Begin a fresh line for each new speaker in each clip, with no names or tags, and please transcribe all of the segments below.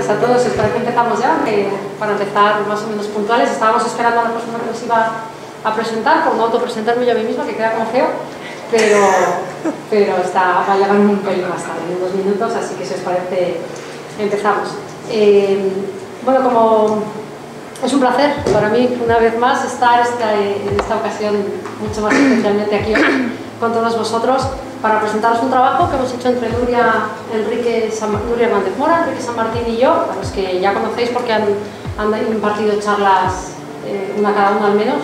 tardes a todos. Espero que empezamos ya, para empezar más o menos puntuales. Estábamos esperando a la persona que nos iba a presentar, por no autopresentarme yo a mí misma, que queda como feo, pero va a llegar un pelín más tarde, en 2 minutos, así que si os parece, empezamos. Bueno, como es un placer para mí, una vez más, estar en esta ocasión, mucho más especialmente aquí hoy, con todos vosotros, para presentaros un trabajo que hemos hecho entre Nuria Hernández Mora, Enrique San Martín y yo, a los que ya conocéis porque han impartido charlas, una cada uno al menos,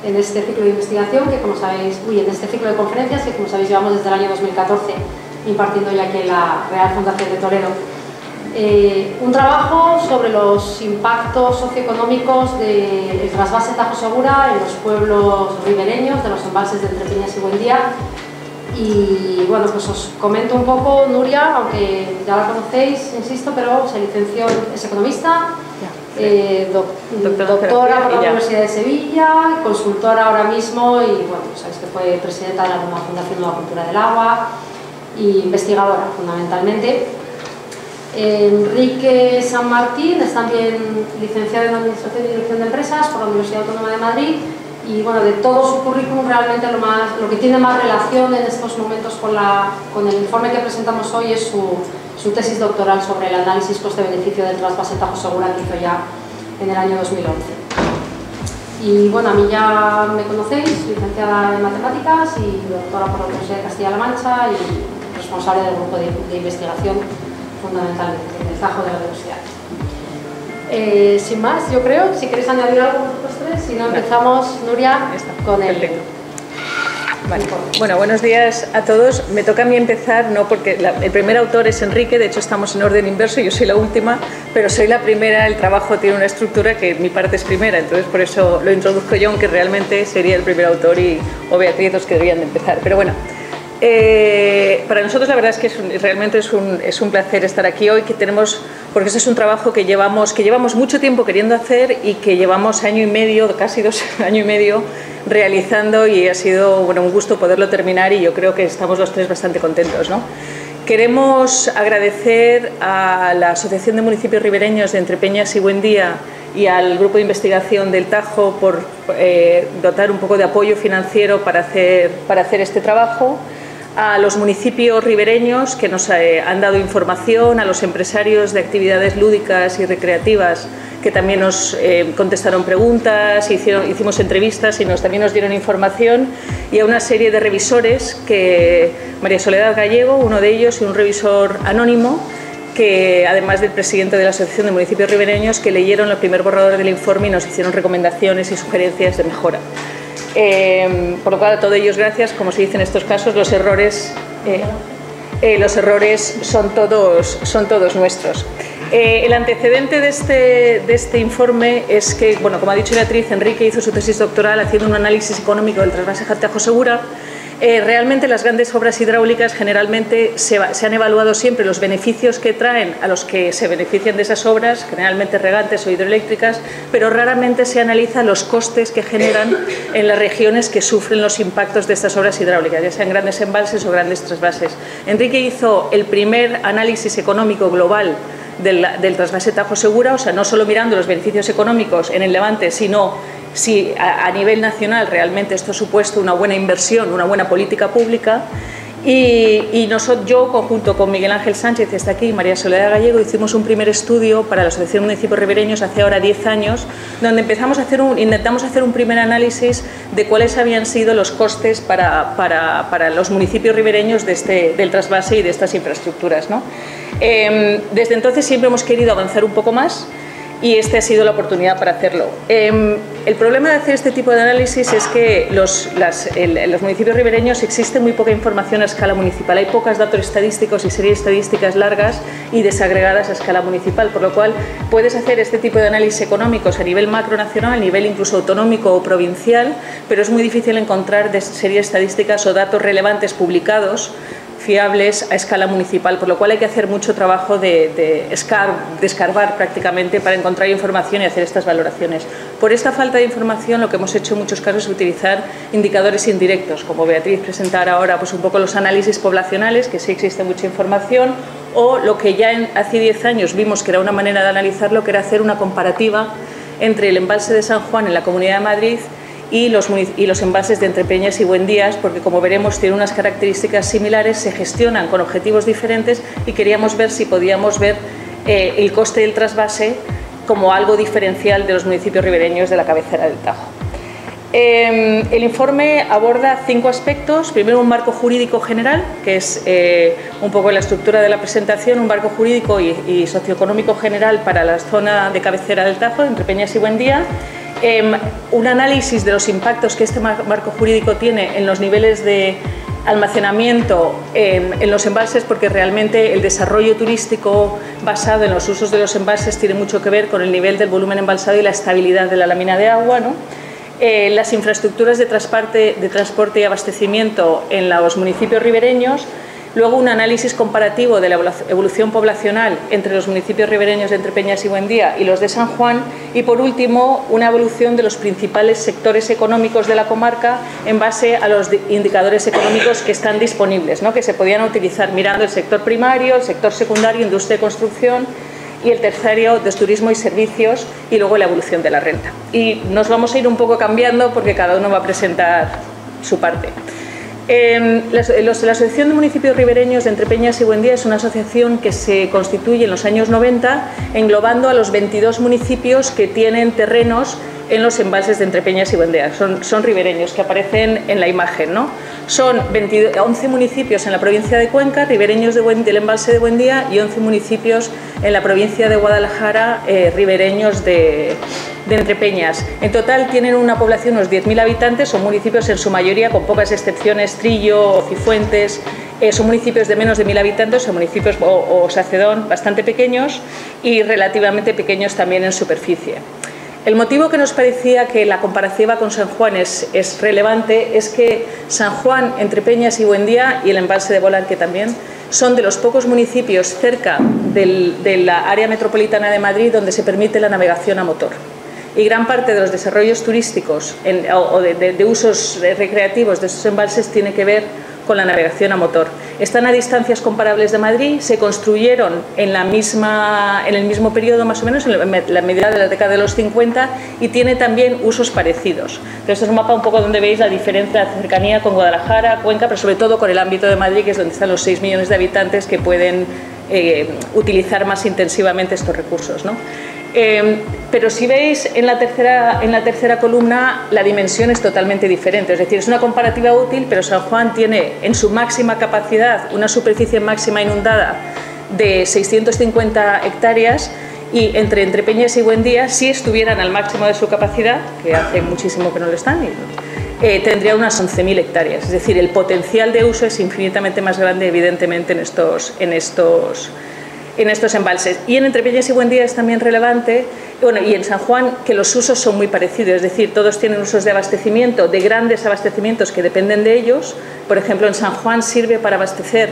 en este ciclo de investigación, que como sabéis, en este ciclo de conferencias, que como sabéis llevamos desde el año 2014 impartiendo ya aquí en la Real Fundación de Toledo. Un trabajo sobre los impactos socioeconómicos del trasvase Tajo Segura en los pueblos ribereños de los embalses de Entrepeñas y Buendía. Y bueno, pues os comento un poco. Nuria, aunque ya la conocéis, insisto, pero se licenció, es economista, doctora por la Universidad de Sevilla, consultora ahora mismo y bueno, sabéis que fue presidenta de la Fundación Nueva Cultura del Agua y investigadora fundamentalmente. Enrique San Martín es también licenciado en Administración y Dirección de Empresas por la Universidad Autónoma de Madrid. Y bueno, de todo su currículum realmente lo que tiene más relación en estos momentos con el informe que presentamos hoy es su tesis doctoral sobre el análisis coste-beneficio del trasvase Tajo Segura, que hizo ya en el año 2011. Y bueno, a mí ya me conocéis, licenciada en Matemáticas y doctora por la Universidad de Castilla-La Mancha y responsable del grupo de investigación fundamentalmente del Tajo de la Universidad. Sin más, yo creo, si queréis añadir algo vosotros tres, si no empezamos, Nuria, con el...
Vale. Bueno, buenos días a todos. Me toca a mí empezar, no porque el primer autor es Enrique, de hecho estamos en orden inverso, yo soy la última, pero soy la primera, el trabajo tiene una estructura que mi parte es primera, entonces por eso lo introduzco yo, aunque realmente sería el primer autor o Beatriz los que deberían de empezar, pero bueno. Para nosotros la verdad es que realmente es un placer estar aquí hoy, porque este es un trabajo que llevamos mucho tiempo queriendo hacer y que llevamos año y medio, casi 2 años y medio realizando, y ha sido un gusto poderlo terminar y yo creo que estamos los tres bastante contentos, ¿no? Queremos agradecer a la Asociación de Municipios Ribereños de Entrepeñas y Buendía y al Grupo de Investigación del Tajo por dotar un poco de apoyo financiero para hacer este trabajo, a los municipios ribereños que nos han dado información, a los empresarios de actividades lúdicas y recreativas que también nos contestaron preguntas, hicimos entrevistas y también nos dieron información, y a una serie de revisores, María Soledad Gallego, uno de ellos, y un revisor anónimo, que además del presidente de la Asociación de Municipios Ribereños, que leyeron el primer borrador del informe y nos hicieron recomendaciones y sugerencias de mejora. Por lo cual, a todos ellos gracias. Como se dice en estos casos, los errores son todos nuestros. El antecedente de este informe es que, bueno, como ha dicho Beatriz, Enrique hizo su tesis doctoral haciendo un análisis económico del trasvase Tajo Segura. Realmente las grandes obras hidráulicas generalmente se han evaluado siempre los beneficios que traen a los que se benefician de esas obras, generalmente regantes o hidroeléctricas, pero raramente se analiza los costes que generan en las regiones que sufren los impactos de estas obras hidráulicas, ya sean grandes embalses o grandes trasvases. Enrique hizo el primer análisis económico global del trasvase Tajo Segura, o sea, no solo mirando los beneficios económicos en el Levante, sino si a nivel nacional realmente esto ha supuesto una buena inversión, una buena política pública. Y yo, conjunto con Miguel Ángel Sánchez, que está aquí, y María Soledad Gallego, hicimos un primer estudio para la Asociación de Municipios Ribereños hace ahora 10 años, donde intentamos hacer un primer análisis de cuáles habían sido los costes para los municipios ribereños del trasvase y de estas infraestructuras, ¿no? Desde entonces siempre hemos querido avanzar un poco más, y esta ha sido la oportunidad para hacerlo. El problema de hacer este tipo de análisis es que en los municipios ribereños existe muy poca información a escala municipal. Hay pocos datos estadísticos y series estadísticas largas y desagregadas a escala municipal, por lo cual puedes hacer este tipo de análisis económicos a nivel macronacional, a nivel incluso autonómico o provincial, pero es muy difícil encontrar series estadísticas o datos relevantes publicados fiables a escala municipal, por lo cual hay que hacer mucho trabajo de escarbar prácticamente para encontrar información y hacer estas valoraciones. Por esta falta de información, lo que hemos hecho en muchos casos es utilizar indicadores indirectos, como Beatriz presentará ahora, pues un poco los análisis poblacionales, que sí existe mucha información, o lo que ya hace 10 años vimos que era una manera de analizarlo, que era hacer una comparativa entre el embalse de San Juan en la Comunidad de Madrid y los embalses de Entrepeñas y Buendías, porque como veremos tienen unas características similares, se gestionan con objetivos diferentes y queríamos ver si podíamos ver el coste del trasvase como algo diferencial de los municipios ribereños de la cabecera del Tajo. El informe aborda 5 aspectos. Primero, un marco jurídico general, que es un poco la estructura de la presentación, un marco jurídico y socioeconómico general para la zona de cabecera del Tajo, Entrepeñas y Buendía. Un análisis de los impactos que este marco jurídico tiene en los niveles de almacenamiento en los embalses, porque realmente el desarrollo turístico basado en los usos de los embalses tiene mucho que ver con el nivel del volumen embalsado y la estabilidad de la lámina de agua, ¿no? Las infraestructuras de transporte y abastecimiento en los municipios ribereños. Luego, un análisis comparativo de la evolución poblacional entre los municipios ribereños de Entrepeñas y Buendía y los de San Juan. Y, por último, una evolución de los principales sectores económicos de la comarca en base a los indicadores económicos que están disponibles, ¿no? Que se podían utilizar mirando el sector primario, el sector secundario, industria y construcción, y el tercero de turismo y servicios, y luego la evolución de la renta. Y nos vamos a ir un poco cambiando porque cada uno va a presentar su parte. La Asociación de Municipios Ribereños de Entrepeñas y Buendía es una asociación que se constituye en los años 90, englobando a los 22 municipios que tienen terrenos en los embalses de Entrepeñas y Buendía. Son ribereños que aparecen en la imagen, ¿no? Son 11 municipios en la provincia de Cuenca, ribereños del embalse de Buendía, y 11 municipios en la provincia de Guadalajara, ribereños de Entrepeñas. En total tienen una población de unos 10.000 habitantes, son municipios en su mayoría, con pocas excepciones, Trillo, Cifuentes, son municipios de menos de 1.000 habitantes, son municipios o Sacedón bastante pequeños y relativamente pequeños también en superficie. El motivo que nos parecía que la comparativa con San Juan es relevante es que San Juan, Entrepeñas y Buendía, y el embalse de Bolanque también, son de los pocos municipios cerca de la área metropolitana de Madrid donde se permite la navegación a motor. Y gran parte de los desarrollos turísticos o de usos recreativos de estos embalses tiene que ver con la navegación a motor. Están a distancias comparables de Madrid, se construyeron en el mismo periodo más o menos, en la medida de la década de los 50, y tiene también usos parecidos. Este es un mapa un poco donde veis la diferencia, la cercanía con Guadalajara, Cuenca, pero sobre todo con el ámbito de Madrid, que es donde están los 6 millones de habitantes que pueden utilizar más intensivamente estos recursos, ¿no? Pero si veis en la tercera columna, la dimensión es totalmente diferente, es decir, es una comparativa útil, pero San Juan tiene en su máxima capacidad una superficie máxima inundada de 650 hectáreas, y entre Entrepeñas y Buendía, si estuvieran al máximo de su capacidad, que hace muchísimo que no lo están, tendría unas 11.000 hectáreas, es decir, el potencial de uso es infinitamente más grande, evidentemente, en estos embalses. Y en Entrepeñas y Buendía es también relevante, bueno, y en San Juan, que los usos son muy parecidos, es decir, todos tienen usos de abastecimiento, de grandes abastecimientos que dependen de ellos. Por ejemplo, en San Juan sirve para abastecer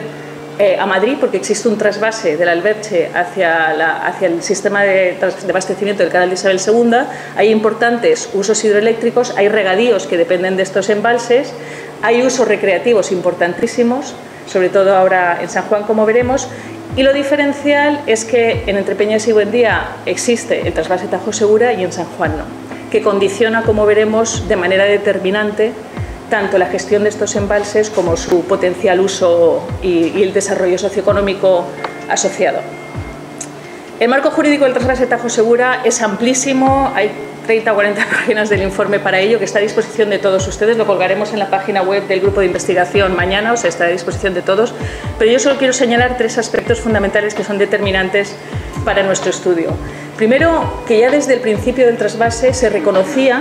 a Madrid, porque existe un trasvase del Alberche hacia el sistema de abastecimiento del canal de Isabel II. Hay importantes usos hidroeléctricos, hay regadíos que dependen de estos embalses, hay usos recreativos importantísimos, sobre todo ahora en San Juan, como veremos. Y lo diferencial es que en Entrepeñas y Buendía existe el trasvase Tajo Segura y en San Juan no, que condiciona, como veremos, de manera determinante tanto la gestión de estos embalses como su potencial uso y el desarrollo socioeconómico asociado. El marco jurídico del trasvase Tajo Segura es amplísimo, hay 30 o 40 páginas del informe para ello, que está a disposición de todos ustedes, lo colgaremos en la página web del grupo de investigación mañana, o sea, está a disposición de todos, pero yo solo quiero señalar 3 aspectos fundamentales que son determinantes para nuestro estudio. Primero, que ya desde el principio del trasvase se reconocía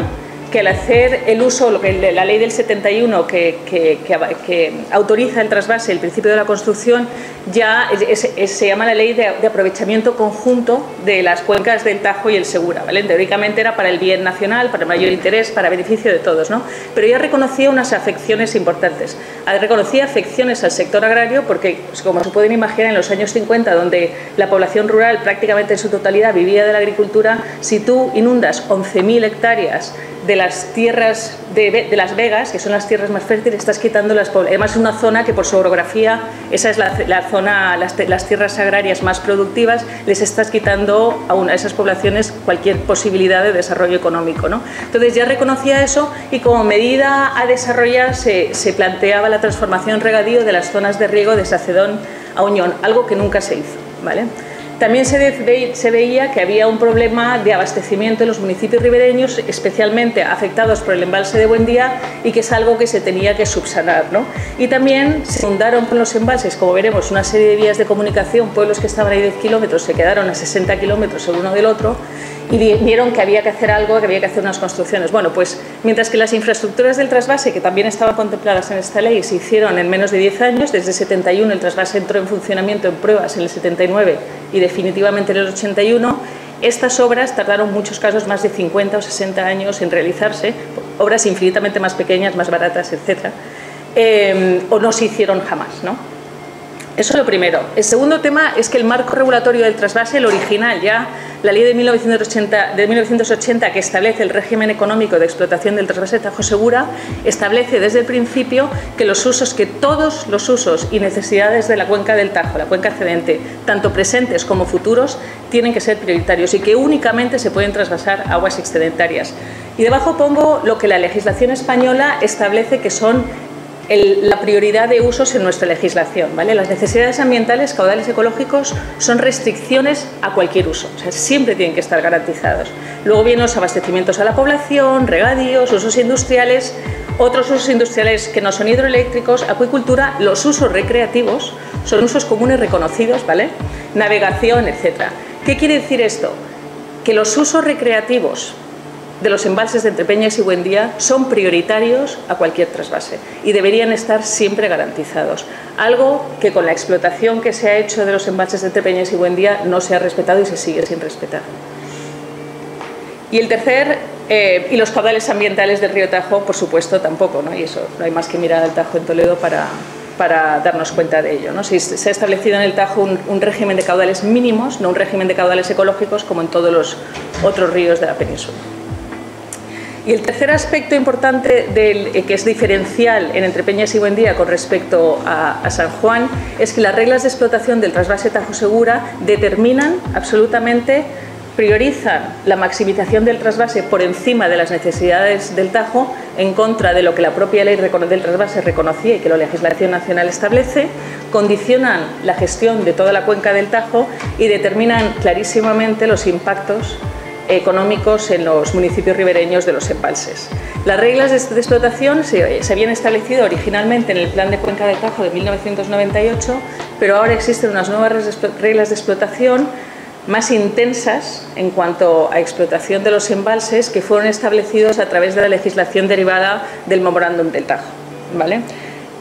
que al hacer el uso, lo que la ley del 71 que autoriza el trasvase, el principio de la construcción, ya se llama la ley de aprovechamiento conjunto de las cuencas del Tajo y el Segura, ¿vale? Teóricamente era para el bien nacional, para el mayor interés, para beneficio de todos, ¿no? Pero ya reconocía unas afecciones importantes. Reconocía afecciones al sector agrario porque, como se pueden imaginar, en los años 50, donde la población rural prácticamente en su totalidad vivía de la agricultura, si tú inundas 11.000 hectáreas de las tierras de Las Vegas, que son las tierras más fértiles, estás quitando además es una zona que por su orografía, esa es la zona, las tierras agrarias más productivas, les estás quitando a esas poblaciones cualquier posibilidad de desarrollo económico, ¿no? Entonces ya reconocía eso y como medida a desarrollar se planteaba la transformación regadío de las zonas de riego de Sacedón a Uñón, algo que nunca se hizo, ¿vale? También se veía que había un problema de abastecimiento en los municipios ribereños, especialmente afectados por el embalse de Buendía, y que es algo que se tenía que subsanar, ¿no? Y también se fundaron con los embalses, como veremos, una serie de vías de comunicación. Pueblos que estaban ahí 10 kilómetros se quedaron a 60 kilómetros el uno del otro y vieron que había que hacer algo, que había que hacer unas construcciones. Bueno, pues mientras que las infraestructuras del trasvase, que también estaban contempladas en esta ley, se hicieron en menos de 10 años, desde el 71 el trasvase entró en funcionamiento en pruebas en el 79 y definitivamente en el 81, estas obras tardaron en muchos casos más de 50 o 60 años en realizarse, obras infinitamente más pequeñas, más baratas, etc. O no se hicieron jamás, ¿no? Eso es lo primero. El segundo tema es que el marco regulatorio del trasvase, el original ya, la ley de 1980 que establece el régimen económico de explotación del trasvase Tajo Segura, establece desde el principio que todos los usos y necesidades de la cuenca del Tajo, la cuenca excedente, tanto presentes como futuros, tienen que ser prioritarios y que únicamente se pueden trasvasar aguas excedentarias. Y debajo pongo lo que la legislación española establece que son la prioridad de usos en nuestra legislación, ¿vale? Las necesidades ambientales, caudales ecológicos, son restricciones a cualquier uso, o sea, siempre tienen que estar garantizados. Luego vienen los abastecimientos a la población, regadíos, usos industriales, otros usos industriales que no son hidroeléctricos, acuicultura, los usos recreativos, son usos comunes reconocidos, ¿vale? Navegación, etc. ¿Qué quiere decir esto? Que los usos recreativos de los embalses de Entrepeñas y Buendía son prioritarios a cualquier trasvase y deberían estar siempre garantizados. Algo que con la explotación que se ha hecho de los embalses de Entrepeñas y Buendía no se ha respetado y se sigue sin respetar. Y el tercer, y los caudales ambientales del río Tajo, por supuesto, tampoco, ¿no? Y eso no hay más que mirar al Tajo en Toledo para darnos cuenta de ello, ¿no? Se ha establecido en el Tajo un régimen de caudales mínimos, no un régimen de caudales ecológicos como en todos los otros ríos de la península. Y el tercer aspecto importante que es diferencial en Entrepeñas y Buendía con respecto a San Juan es que las reglas de explotación del trasvase Tajo Segura determinan absolutamente, priorizan la maximización del trasvase por encima de las necesidades del Tajo, en contra de lo que la propia ley del trasvase reconocía y que la legislación nacional establece, condicionan la gestión de toda la cuenca del Tajo y determinan clarísimamente los impactos económicos en los municipios ribereños de los embalses. Las reglas de explotación se habían establecido originalmente en el Plan de Cuenca del Tajo de 1998, pero ahora existen unas nuevas reglas de explotación más intensas en cuanto a explotación de los embalses que fueron establecidos a través de la legislación derivada del Memorándum del Tajo, ¿vale?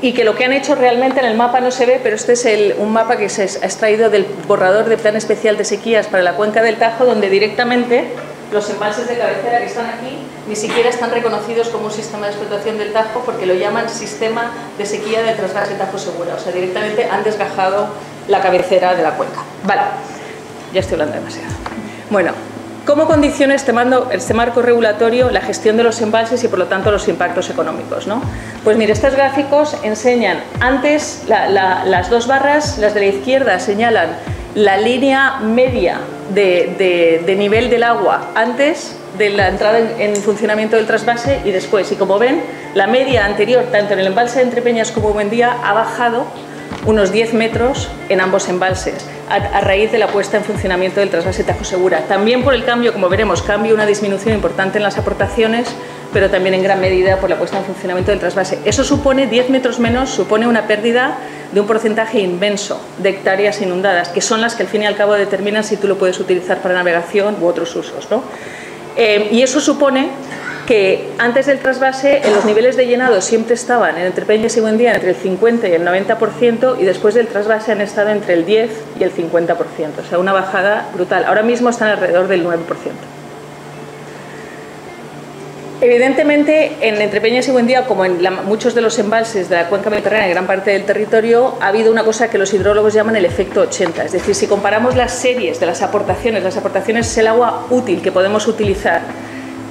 Y que lo que han hecho realmente en el mapa no se ve, pero este es un mapa que se ha extraído del borrador de Plan Especial de Sequías para la Cuenca del Tajo, donde directamente los embalses de cabecera que están aquí ni siquiera están reconocidos como un sistema de explotación del Tajo porque lo llaman sistema de sequía del trasvase Tajo Segura, o sea, directamente han desgajado la cabecera de la cuenca. Vale, ya estoy hablando demasiado. Bueno, ¿cómo condiciona este marco regulatorio la gestión de los embalses y, por lo tanto, los impactos económicos, ¿no? Pues mire, estos gráficos enseñan, antes las dos barras, las de la izquierda, señalan la línea media de nivel del agua antes de la entrada en funcionamiento del trasvase y después. Y como ven, la media anterior, tanto en el embalse de Entrepeñas como Buendía, ha bajado unos 10 metros en ambos embalses a raíz de la puesta en funcionamiento del trasvase Tajo Segura. También por el cambio, como veremos, una disminución importante en las aportaciones, pero también en gran medida por la puesta en funcionamiento del trasvase. Eso supone 10 metros menos, supone una pérdida de un porcentaje inmenso de hectáreas inundadas, que son las que al fin y al cabo determinan si tú lo puedes utilizar para navegación u otros usos, ¿no? Y eso supone que antes del trasvase los niveles de llenado siempre estaban en entre Peñas y Buendía entre el 50 y el 90% y después del trasvase han estado entre el 10 y el 50%, o sea, una bajada brutal. Ahora mismo están alrededor del 9%. Evidentemente, entre Peñas y Buendía, como en muchos de los embalses de la cuenca mediterránea, en gran parte del territorio, ha habido una cosa que los hidrólogos llaman el efecto 80. Es decir, si comparamos las series de las aportaciones es el agua útil que podemos utilizar,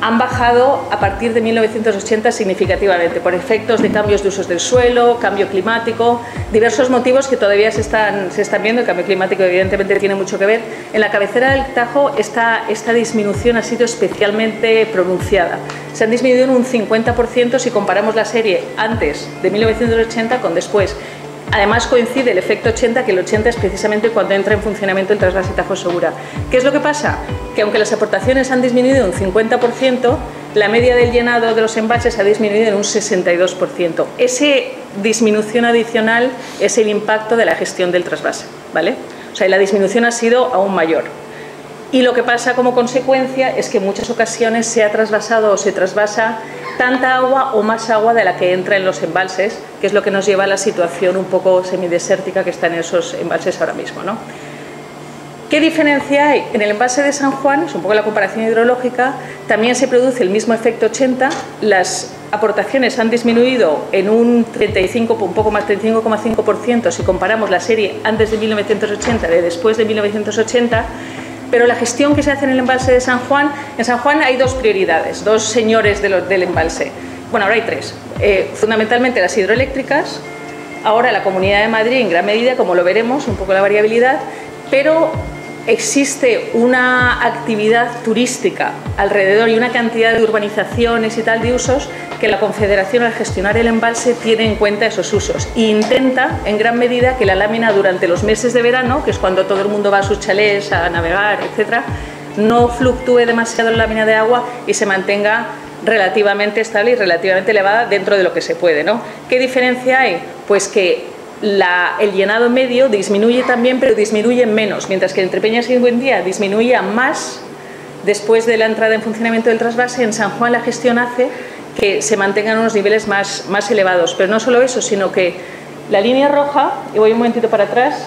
han bajado a partir de 1980 significativamente por efectos de cambios de usos del suelo, cambio climático, diversos motivos que todavía se están viendo. El cambio climático evidentemente tiene mucho que ver. En la cabecera del Tajo esta disminución ha sido especialmente pronunciada. Se han disminuido en un 50% si comparamos la serie antes de 1980 con después. Además coincide el efecto 80, que el 80 es precisamente cuando entra en funcionamiento el trasvase Tajo Segura. ¿Qué es lo que pasa? Que aunque las aportaciones han disminuido un 50%, la media del llenado de los embalses ha disminuido en un 62%. Esa disminución adicional es el impacto de la gestión del trasvase, ¿vale? O sea, la disminución ha sido aún mayor. Y lo que pasa como consecuencia es que en muchas ocasiones se ha trasvasado o se trasvasa tanta agua o más agua de la que entra en los embalses, que es lo que nos lleva a la situación un poco semidesértica que está en esos embalses ahora mismo, ¿no? ¿Qué diferencia hay? En el embalse de San Juan, es un poco la comparación hidrológica, también se produce el mismo efecto 80, las aportaciones han disminuido en un 35, un poco más, 35,5% si comparamos la serie antes de 1980 de después de 1980, pero la gestión que se hace en el embalse de San Juan, en San Juan hay dos prioridades, dos señores del embalse. Bueno, ahora hay tres. Fundamentalmente las hidroeléctricas, ahora la Comunidad de Madrid en gran medida, como lo veremos, un poco la variabilidad, pero existe una actividad turística alrededor y una cantidad de urbanizaciones y tal de usos que la Confederación al gestionar el embalse tiene en cuenta esos usos e intenta en gran medida que la lámina durante los meses de verano, que es cuando todo el mundo va a sus chalés a navegar, etcétera, no fluctúe demasiado la lámina de agua y se mantenga relativamente estable y relativamente elevada dentro de lo que se puede, ¿no? ¿Qué diferencia hay? Pues que el llenado medio disminuye también, pero disminuye menos, mientras que entre Peñas y Buendía disminuía más después de la entrada en funcionamiento del trasvase. En San Juan la gestión hace que se mantengan unos niveles más elevados, pero no solo eso, sino que la línea roja, y voy un momentito para atrás,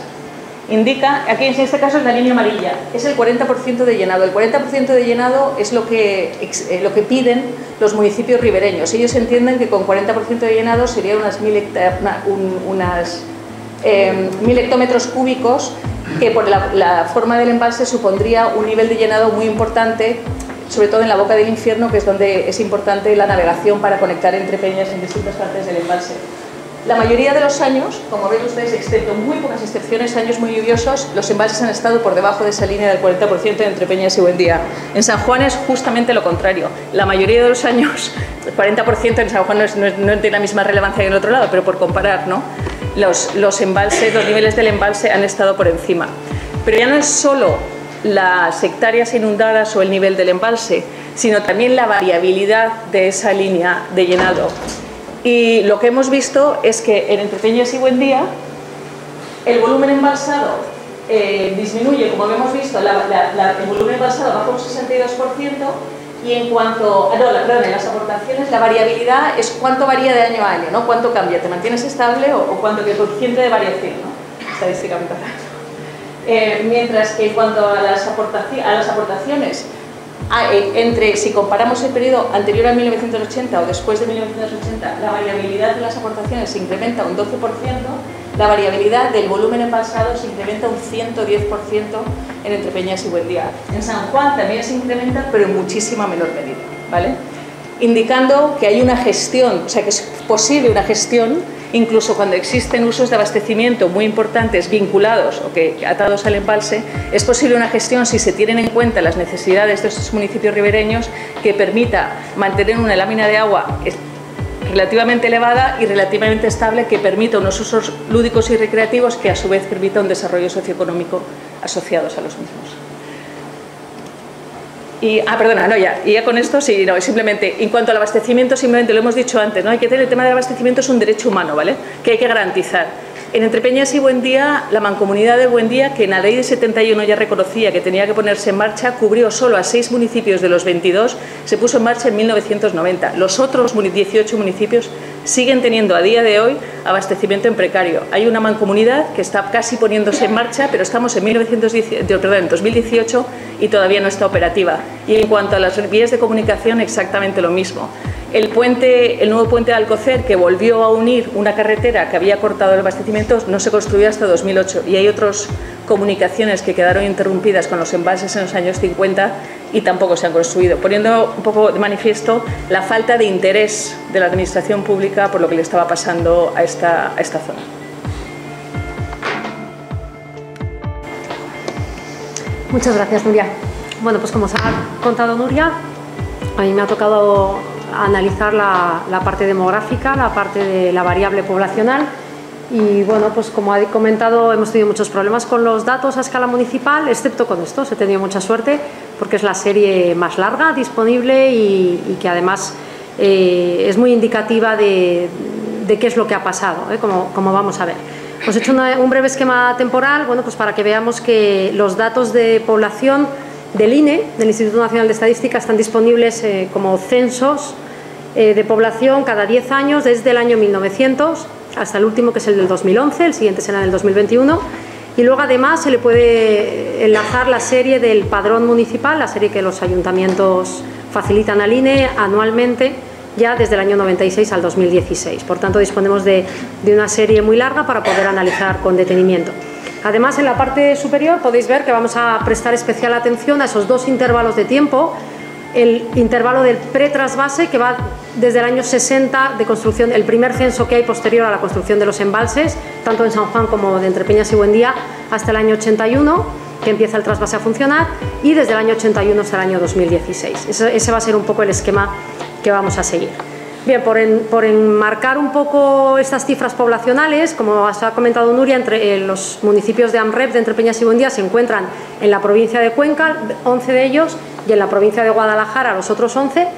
indica, aquí en este caso es la línea amarilla, es el 40% de llenado. El 40% de llenado es lo que piden los municipios ribereños. Ellos entienden que con 40% de llenado serían unas 1000 hectómetros cúbicos, que por la forma del embalse supondría un nivel de llenado muy importante, sobre todo en la boca del infierno, que es donde es importante la navegación para conectar entre peñas en distintas partes del embalse. La mayoría de los años, como ven ustedes, excepto muy pocas excepciones, años muy lluviosos, los embalses han estado por debajo de esa línea del 40% entre Peñas y Buendía. En San Juan es justamente lo contrario. La mayoría de los años, el 40% en San Juan no tiene la misma relevancia que en el otro lado, pero por comparar, ¿no? Los embalses, los niveles del embalse han estado por encima. Pero ya no es solo las hectáreas inundadas o el nivel del embalse, sino también la variabilidad de esa línea de llenado. Y lo que hemos visto es que entre Peñas y Buendía el volumen embalsado disminuye, como hemos visto, el volumen embalsado baja un 62%, y en cuanto en las aportaciones, la variabilidad es cuánto varía de año a año, ¿no? Cuánto cambia, te mantienes estable o cuánto, que el coeficiente de variación, ¿no? Estadísticamente hablando. Mientras que en cuanto a las aportaciones, si comparamos el periodo anterior a 1980 o después de 1980, la variabilidad de las aportaciones se incrementa un 12%, la variabilidad del volumen embalsado se incrementa un 110% entre Peñas y Buendía. En San Juan también se incrementa, pero en muchísima menor medida, ¿vale? Indicando que hay una gestión, o sea, que es posible una gestión, incluso cuando existen usos de abastecimiento muy importantes vinculados o que atados al embalse, es posible una gestión si se tienen en cuenta las necesidades de estos municipios ribereños que permita mantener una lámina de agua relativamente elevada y relativamente estable, que permita unos usos lúdicos y recreativos que a su vez permita un desarrollo socioeconómico asociados a los mismos. Y ya con esto, sí, no, simplemente, en cuanto al abastecimiento, simplemente lo hemos dicho antes, ¿no? Hay que tener el tema del abastecimiento, es un derecho humano, ¿vale? Que hay que garantizar. En Entrepeñas y Buendía, la Mancomunidad de Buendía, que en la ley de 71 ya reconocía que tenía que ponerse en marcha, cubrió solo a 6 municipios de los 22, se puso en marcha en 1990. Los otros 18 municipios siguen teniendo a día de hoy abastecimiento en precario. Hay una mancomunidad que está casi poniéndose en marcha, pero estamos en 2018 y todavía no está operativa. Y en cuanto a las vías de comunicación, exactamente lo mismo. El nuevo puente de Alcocer, que volvió a unir una carretera que había cortado el abastecimiento, no se construyó hasta 2008 y hay otras comunicaciones que quedaron interrumpidas con los embalses en los años 50 y tampoco se han construido, poniendo un poco de manifiesto la falta de interés de la administración pública por lo que le estaba pasando a esta zona.
Muchas gracias, Nuria. Bueno, pues como os ha contado Nuria, a mí me ha tocado analizar la parte demográfica, la parte de la variable poblacional y bueno, pues como ha comentado, hemos tenido muchos problemas con los datos a escala municipal, excepto con estos. He tenido mucha suerte porque es la serie más larga disponible y que además es muy indicativa de qué es lo que ha pasado, como vamos a ver. Os he hecho un breve esquema temporal, bueno, pues para que veamos que los datos de población del INE, del Instituto Nacional de Estadística, están disponibles como censos de población cada 10 años desde el año 1900 hasta el último, que es el del 2011, el siguiente será en el 2021, y luego además se le puede enlazar la serie del padrón municipal, la serie que los ayuntamientos facilitan al INE anualmente ya desde el año 96 al 2016. Por tanto, disponemos de una serie muy larga para poder analizar con detenimiento. Además, en la parte superior podéis ver que vamos a prestar especial atención a esos dos intervalos de tiempo. El intervalo del pretrasvase, que va desde el año 60 de construcción, el primer censo que hay posterior a la construcción de los embalses, tanto en San Juan como de Entrepeñas y Buendía, hasta el año 81, que empieza el trasvase a funcionar, y desde el año 81 hasta el año 2016. Ese va a ser un poco el esquema que vamos a seguir. Bien, por enmarcar un poco estas cifras poblacionales, como os ha comentado Nuria, entre los municipios de AMREP, de Entrepeñas y Buendía, se encuentran en la provincia de Cuenca, 11 de ellos, y en la provincia de Guadalajara los otros 11.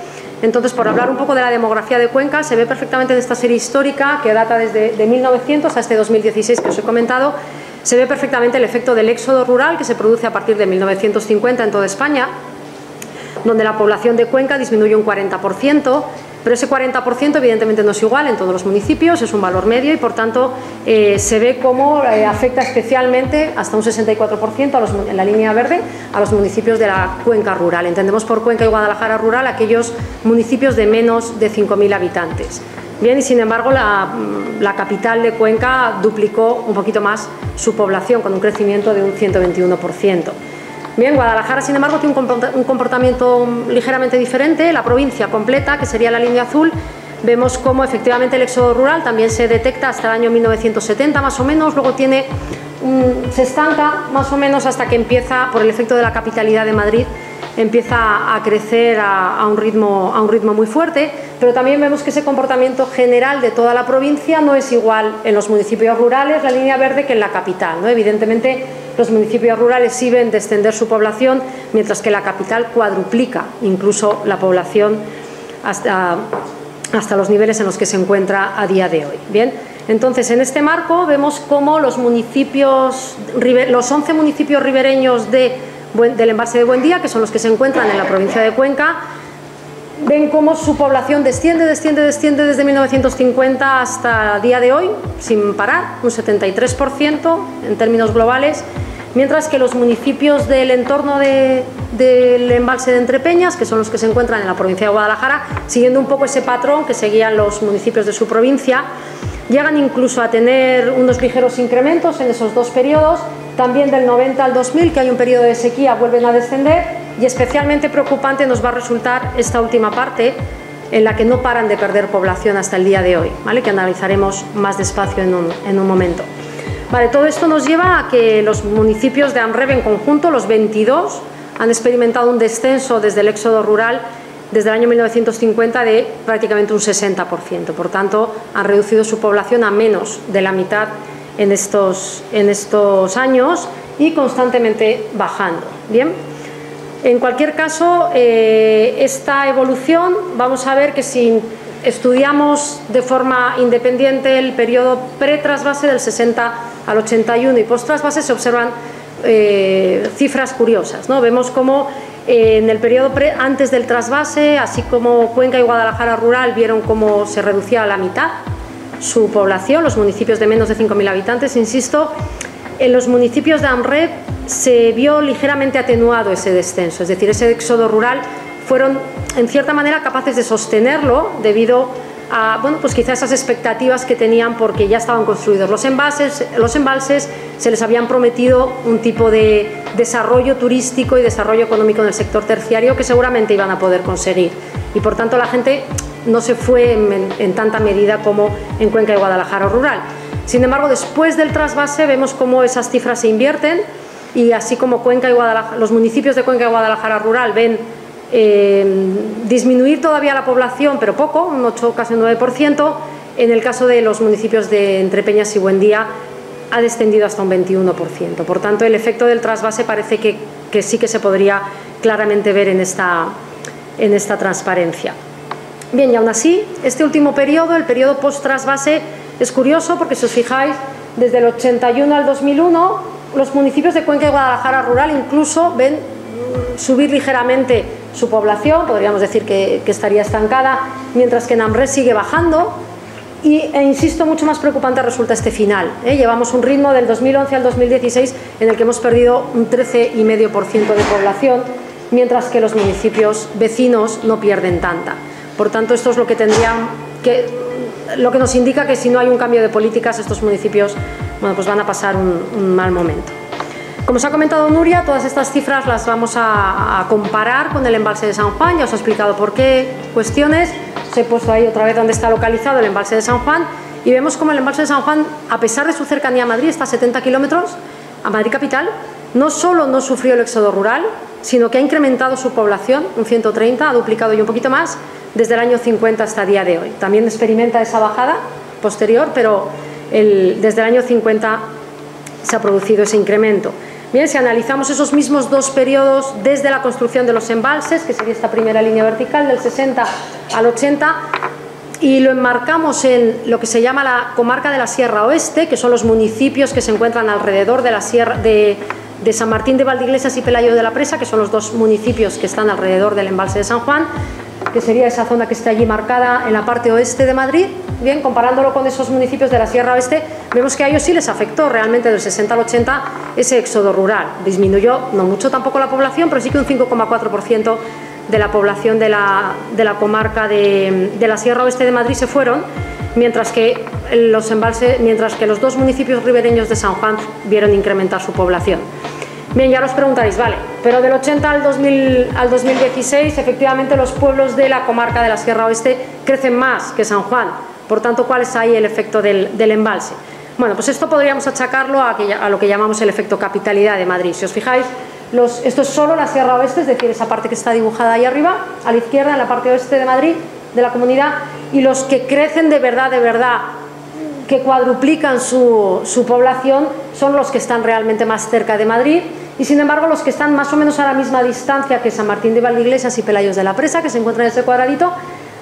Entonces, por hablar un poco de la demografía de Cuenca, se ve perfectamente en esta serie histórica que data desde 1900 hasta este 2016 que os he comentado, se ve perfectamente el efecto del éxodo rural que se produce a partir de 1950 en toda España, donde la población de Cuenca disminuye un 40%, pero ese 40% evidentemente no es igual en todos los municipios, es un valor medio y por tanto se ve cómo afecta especialmente hasta un 64% en la línea verde a los municipios de la Cuenca rural. Entendemos por Cuenca y Guadalajara rural aquellos municipios de menos de 5.000 habitantes. Bien, y sin embargo la capital de Cuenca duplicó un poquito más su población con un crecimiento de un 121%. Bien, Guadalajara, sin embargo, tiene un comportamiento ligeramente diferente. La provincia completa, que sería la línea azul, vemos cómo efectivamente el éxodo rural también se detecta hasta el año 1970 más o menos, luego se estanca más o menos hasta que empieza, por el efecto de la capitalidad de Madrid, empieza a crecer a un ritmo muy fuerte, pero también vemos que ese comportamiento general de toda la provincia no es igual en los municipios rurales, la línea verde, que en la capital, ¿no? Evidentemente, los municipios rurales sí ven descender su población, mientras que la capital cuadruplica incluso la población hasta los niveles en los que se encuentra a día de hoy. Bien, entonces en este marco vemos cómo los 11 municipios ribereños del embalse de Buendía, que son los que se encuentran en la provincia de Cuenca, ven cómo su población desciende desde 1950 hasta el día de hoy, sin parar, un 73% en términos globales, mientras que los municipios del entorno del embalse de Entrepeñas, que son los que se encuentran en la provincia de Guadalajara, siguiendo un poco ese patrón que seguían los municipios de su provincia, llegan incluso a tener unos ligeros incrementos en esos dos periodos. También del 90 al 2000, que hay un periodo de sequía, vuelven a descender, y especialmente preocupante nos va a resultar esta última parte, en la que no paran de perder población hasta el día de hoy, ¿vale? Que analizaremos más despacio en un momento. Vale, todo esto nos lleva a que los municipios de AMREP en conjunto, los 22, han experimentado un descenso desde el éxodo rural desde el año 1950 de prácticamente un 60%. Por tanto, han reducido su población a menos de la mitad en estos años y constantemente bajando. Bien, en cualquier caso, esta evolución vamos a ver que sin estudiamos de forma independiente el periodo pre-trasvase del 60 al 81 y post-trasvase, se observan cifras curiosas, ¿no? Vemos cómo en el periodo antes del trasvase, así como Cuenca y Guadalajara rural vieron cómo se reducía a la mitad su población, los municipios de menos de 5.000 habitantes, insisto, en los municipios de AMREP se vio ligeramente atenuado ese descenso, es decir, ese éxodo rural fueron en cierta manera capaces de sostenerlo debido a, bueno, pues quizá esas expectativas que tenían porque ya estaban construidos los embalses, se les habían prometido un tipo de desarrollo turístico y desarrollo económico en el sector terciario que seguramente iban a poder conseguir y por tanto la gente no se fue en tanta medida como en Cuenca y Guadalajara rural. Sin embargo, después del trasvase vemos cómo esas cifras se invierten y así como Cuenca y Guadalajara, los municipios de Cuenca y Guadalajara rural ven disminuir todavía la población, pero poco, un 8, casi un 9%, en el caso de los municipios de Entrepeñas y Buendía ha descendido hasta un 21%. Por tanto, el efecto del trasvase parece que sí que se podría claramente ver en esta transparencia. Bien, y aún así, este último periodo, el periodo post-trasvase, es curioso porque si os fijáis, desde el 81 al 2001, los municipios de Cuenca y Guadalajara rural incluso ven subir ligeramente su población, podríamos decir que estaría estancada, mientras que en AMREP sigue bajando e insisto, mucho más preocupante resulta este final. Llevamos un ritmo del 2011 al 2016 en el que hemos perdido un 13,5% de población, mientras que los municipios vecinos no pierden tanta. Por tanto, esto es lo que lo que nos indica que si no hay un cambio de políticas, estos municipios, bueno, pues van a pasar un mal momento. Como os ha comentado Nuria, todas estas cifras las vamos a comparar con el embalse de San Juan, ya os he explicado por qué cuestiones, os he puesto ahí otra vez donde está localizado el embalse de San Juan y vemos como el embalse de San Juan, a pesar de su cercanía a Madrid, está a 70 kilómetros, a Madrid capital, no solo no sufrió el éxodo rural, sino que ha incrementado su población, un 130, ha duplicado y un poquito más, desde el año 50 hasta el día de hoy. También experimenta esa bajada posterior, pero desde el año 50 se ha producido ese incremento. Bien, si analizamos esos mismos dos periodos desde la construcción de los embalses, que sería esta primera línea vertical del 60 al 80, y lo enmarcamos en lo que se llama la comarca de la Sierra Oeste, que son los municipios que se encuentran alrededor de la sierra de San Martín de Valdeiglesias y Pelayo de la Presa, que son los dos municipios que están alrededor del embalse de San Juan, que sería esa zona que está allí marcada en la parte oeste de Madrid. Bien, comparándolo con esos municipios de la Sierra Oeste, vemos que a ellos sí les afectó realmente del 60 al 80 ese éxodo rural. Disminuyó, no mucho tampoco la población, pero sí que un 5,4% de la población de la comarca de la Sierra Oeste de Madrid se fueron, mientras que los dos municipios ribereños de San Juan vieron incrementar su población. Bien, ya os preguntaréis, vale, pero del 80 al 2016, efectivamente los pueblos de la comarca de la Sierra Oeste crecen más que San Juan. Por tanto, ¿cuál es ahí el efecto del embalse? Bueno, pues esto podríamos achacarlo a lo que llamamos el efecto capitalidad de Madrid. Si os fijáis, esto es solo la Sierra Oeste, es decir, esa parte que está dibujada ahí arriba, a la izquierda, en la parte oeste de Madrid, de la comunidad, y los que crecen de verdad, que cuadruplican su población, son los que están realmente más cerca de Madrid, y sin embargo los que están más o menos a la misma distancia que San Martín de Valdeiglesias y Pelayos de la Presa, que se encuentran en ese cuadradito,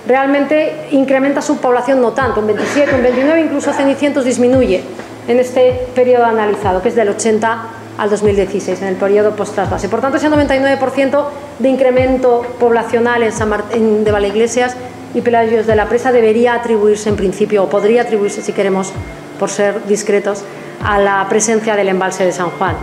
realmente incrementa su población no tanto, un 27, un 29, incluso Cenicientos disminuye en este periodo analizado, que es del 80 al 2016, en el periodo post-trasvase. Por tanto, ese 99% de incremento poblacional en San Martín de Valdeiglesias y Pelayos de la Presa debería atribuirse en principio, o podría atribuirse si queremos, por ser discretos, a la presencia del embalse de San Juan.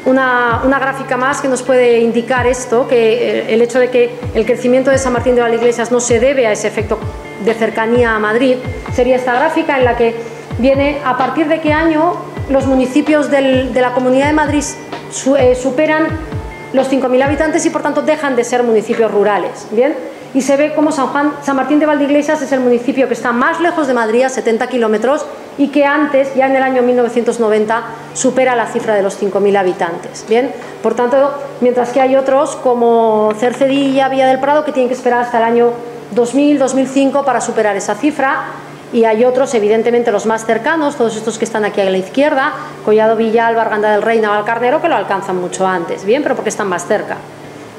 Una gráfica más que nos puede indicar esto, que el hecho de que el crecimiento de San Martín de Valdeiglesias no se debe a ese efecto de cercanía a Madrid, sería esta gráfica en la que viene a partir de qué año los municipios de la Comunidad de Madrid superan los 5.000 habitantes y por tanto dejan de ser municipios rurales. Bien, y se ve como San Martín de Valdeiglesias es el municipio que está más lejos de Madrid, a 70 kilómetros, y que antes, ya en el año 1990, supera la cifra de los 5.000 habitantes. Bien, por tanto, mientras que hay otros como Cercedilla, Villa del Prado, que tienen que esperar hasta el año 2000, 2005 para superar esa cifra, y hay otros, evidentemente los más cercanos, todos estos que están aquí a la izquierda, Collado Villalba, Arganda del Rey, Navalcarnero, que lo alcanzan mucho antes, bien, pero porque están más cerca.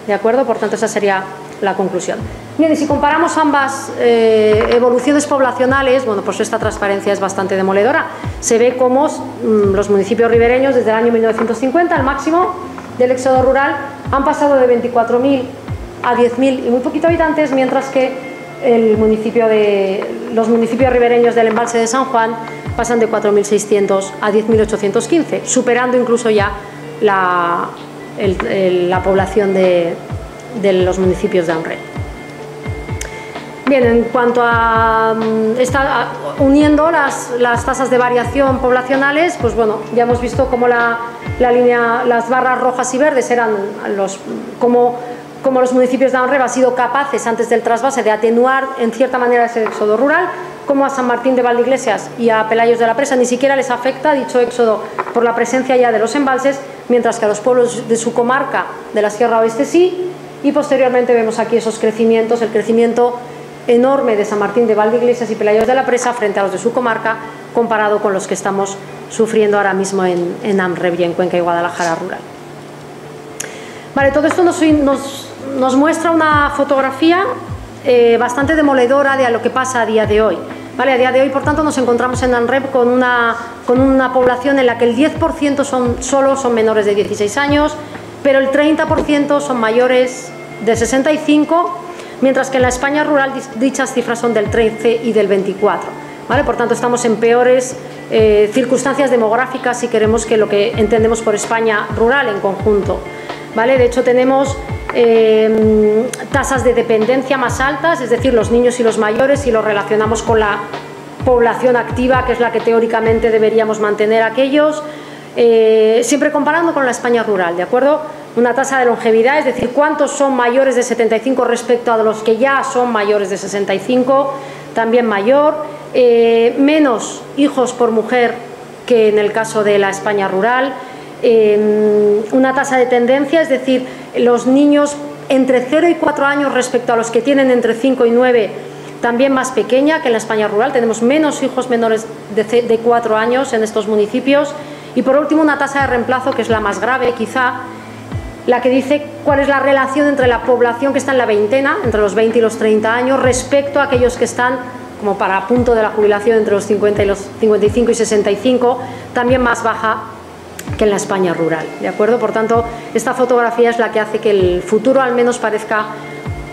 ¿De acuerdo? Por tanto, esa sería la conclusión. Bien, y si comparamos ambas evoluciones poblacionales, bueno, pues esta transparencia es bastante demoledora. Se ve cómo los municipios ribereños desde el año 1950, el máximo del éxodo rural, han pasado de 24.000 a 10.000 y muy poquito habitantes, mientras que los municipios ribereños del embalse de San Juan pasan de 4.600 a 10.815, superando incluso ya la población de los municipios de ANREP. Bien, en cuanto a uniendo las tasas de variación poblacionales, pues bueno, ya hemos visto cómo la línea, las barras rojas y verdes eran como los municipios de ANREP han sido capaces antes del trasvase de atenuar en cierta manera ese éxodo rural, como a San Martín de Valdeiglesias y a Pelayos de la Presa ni siquiera les afecta dicho éxodo por la presencia ya de los embalses, mientras que a los pueblos de su comarca de la Sierra Oeste sí, y posteriormente vemos aquí esos crecimientos, el crecimiento enorme de San Martín de Valdeiglesias y Pelayos de la Presa frente a los de su comarca, comparado con los que estamos sufriendo ahora mismo en ANREP y en Cuenca y Guadalajara rural. Vale, todo esto nos muestra una fotografía bastante demoledora de lo que pasa a día de hoy. Vale, a día de hoy, por tanto, nos encontramos en ANREP con una población en la que el 10% solo son menores de 16 años, pero el 30% son mayores de 65, mientras que en la España rural dichas cifras son del 13 y del 24. ¿Vale? Por tanto, estamos en peores circunstancias demográficas si queremos que lo que entendemos por España rural en conjunto. ¿Vale? De hecho, tenemos tasas de dependencia más altas, es decir, los niños y los mayores, si los relacionamos con la población activa, que es la que teóricamente deberíamos mantener aquellos, siempre comparando con la España rural, ¿de acuerdo? Una tasa de longevidad, es decir, cuántos son mayores de 75 respecto a los que ya son mayores de 65, también mayor, menos hijos por mujer que en el caso de la España rural, una tasa de tendencia, es decir, los niños entre 0 y 4 años respecto a los que tienen entre 5 y 9, también más pequeña que en la España rural, tenemos menos hijos menores de 4 años en estos municipios. Y por último, una tasa de reemplazo que es la más grave quizá, la que dice cuál es la relación entre la población que está en la veintena, entre los 20 y los 30 años, respecto a aquellos que están como para punto de la jubilación entre los 50 y los 55 y 65, también más baja que en la España rural, ¿de acuerdo? Por tanto, esta fotografía es la que hace que el futuro al menos parezca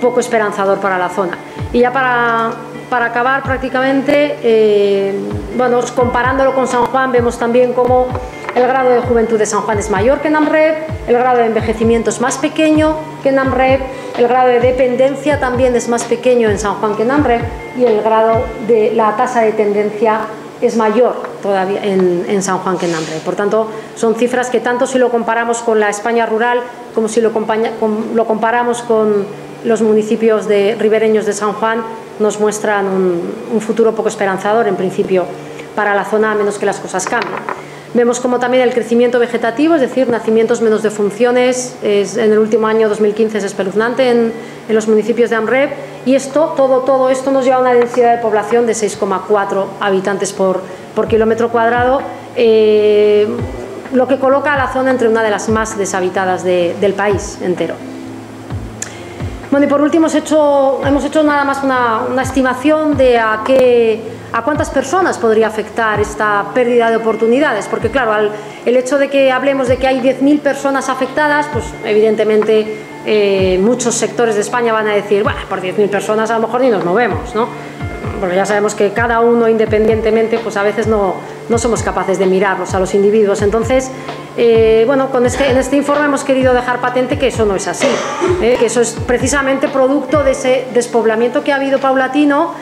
poco esperanzador para la zona. Y ya para acabar prácticamente, bueno, comparándolo con San Juan, vemos también cómo el grado de juventud de San Juan es mayor que en ANREP, el grado de envejecimiento es más pequeño que en ANREP, el grado de dependencia también es más pequeño en San Juan que en ANREP y el grado de la tasa de tendencia es mayor todavía en San Juan que en ANREP. Por tanto, son cifras que tanto si lo comparamos con la España rural como si lo comparamos con los municipios ribereños de San Juan, nos muestran un futuro poco esperanzador en principio para la zona, a menos que las cosas cambien. Vemos como también el crecimiento vegetativo, es decir, nacimientos menos defunciones, en el último año 2015 es espeluznante en los municipios de ANREP, y todo esto nos lleva a una densidad de población de 6,4 habitantes por kilómetro cuadrado, lo que coloca a la zona entre una de las más deshabitadas del país entero. Bueno, y por último hemos hecho nada más una estimación de a cuántas personas podría afectar esta pérdida de oportunidades, porque claro, el hecho de que hablemos de que hay 10.000 personas afectadas, pues evidentemente muchos sectores de España van a decir, bueno, por 10.000 personas a lo mejor ni nos movemos, ¿no? Porque ya sabemos que cada uno independientemente, pues a veces no somos capaces de mirarlos a los individuos. Entonces, bueno, en este informe hemos querido dejar patente que eso no es así, que eso es precisamente producto de ese despoblamiento que ha habido paulatino,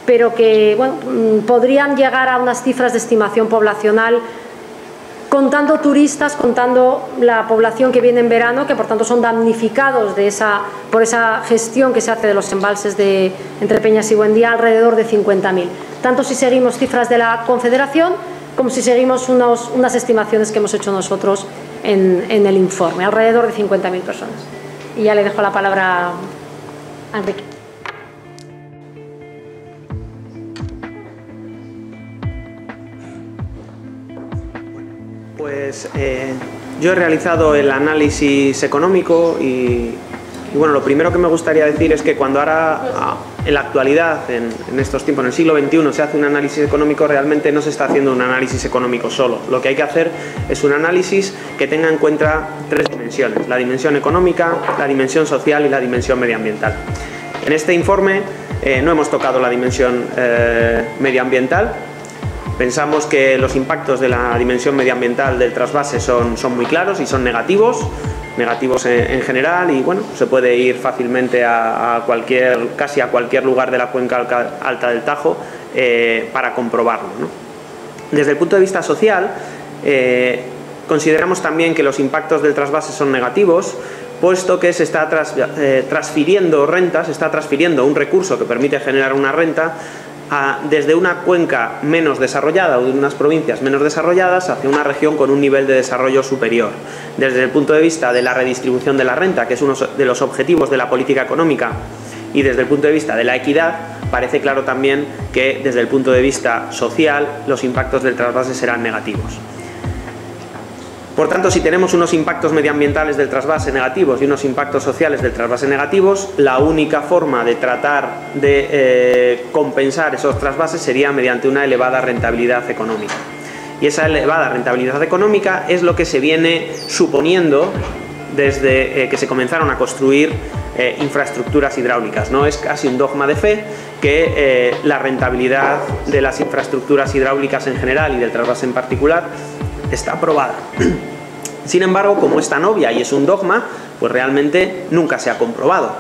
pero que bueno, podrían llegar a unas cifras de estimación poblacional contando turistas, contando la población que viene en verano, que por tanto son damnificados por esa gestión que se hace de los embalses entre Peñas y Buendía, alrededor de 50.000. Tanto si seguimos cifras de la Confederación como si seguimos unas estimaciones que hemos hecho nosotros en el informe, alrededor de 50.000 personas. Y ya le dejo la palabra a Enrique.
Pues yo he realizado el análisis económico y Y bueno, lo primero que me gustaría decir es que cuando ahora, en la actualidad, en estos tiempos, en el siglo XXI, se hace un análisis económico, realmente no se está haciendo un análisis económico solo. Lo que hay que hacer es un análisis que tenga en cuenta tres dimensiones: la dimensión económica, la dimensión social y la dimensión medioambiental. En este informe no hemos tocado la dimensión medioambiental. Pensamos que los impactos de la dimensión medioambiental del trasvase son muy claros y son negativos en general, y bueno, se puede ir fácilmente casi a cualquier lugar de la cuenca alta del Tajo para comprobarlo, ¿no? Desde el punto de vista social, consideramos también que los impactos del trasvase son negativos, puesto que se está transfiriendo renta, se está transfiriendo un recurso que permite generar una renta desde una cuenca menos desarrollada o de unas provincias menos desarrolladas hacia una región con un nivel de desarrollo superior. Desde el punto de vista de la redistribución de la renta, que es uno de los objetivos de la política económica, y desde el punto de vista de la equidad, parece claro también que desde el punto de vista social los impactos del trasvase serán negativos. Por tanto, si tenemos unos impactos medioambientales del trasvase negativos y unos impactos sociales del trasvase negativos, la única forma de tratar de compensar esos trasvases sería mediante una elevada rentabilidad económica. Y esa elevada rentabilidad económica es lo que se viene suponiendo desde que se comenzaron a construir infraestructuras hidráulicas, ¿no? Es casi un dogma de fe que la rentabilidad de las infraestructuras hidráulicas en general y del trasvase en particular está probada. Sin embargo, como es tan obvia y es un dogma, pues realmente nunca se ha comprobado.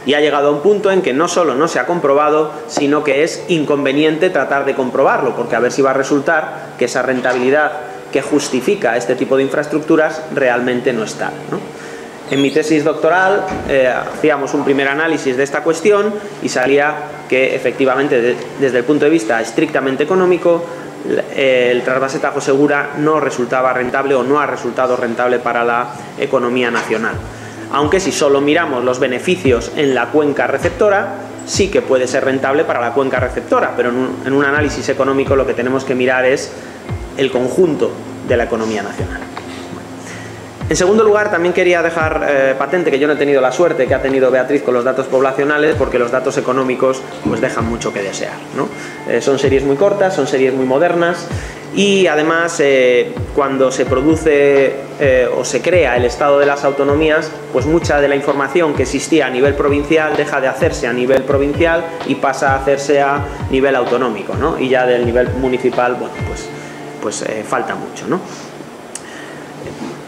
Y ha llegado a un punto en que no solo no se ha comprobado, sino que es inconveniente tratar de comprobarlo, porque a ver si va a resultar que esa rentabilidad que justifica este tipo de infraestructuras realmente no está, ¿no? En mi tesis doctoral hacíamos un primer análisis de esta cuestión y salía que efectivamente desde el punto de vista estrictamente económico el trasvase Tajo Segura no resultaba rentable o no ha resultado rentable para la economía nacional. Aunque si solo miramos los beneficios en la cuenca receptora, sí que puede ser rentable para la cuenca receptora, pero en un análisis económico lo que tenemos que mirar es el conjunto de la economía nacional. En segundo lugar, también quería dejar patente que yo no he tenido la suerte que ha tenido Beatriz con los datos poblacionales, porque los datos económicos pues dejan mucho que desear, ¿no? Son series muy cortas, son series muy modernas, y además cuando se produce o se crea el estado de las autonomías, pues mucha de la información que existía a nivel provincial deja de hacerse a nivel provincial y pasa a hacerse a nivel autonómico, ¿no? Y ya del nivel municipal, bueno, pues falta mucho, ¿no?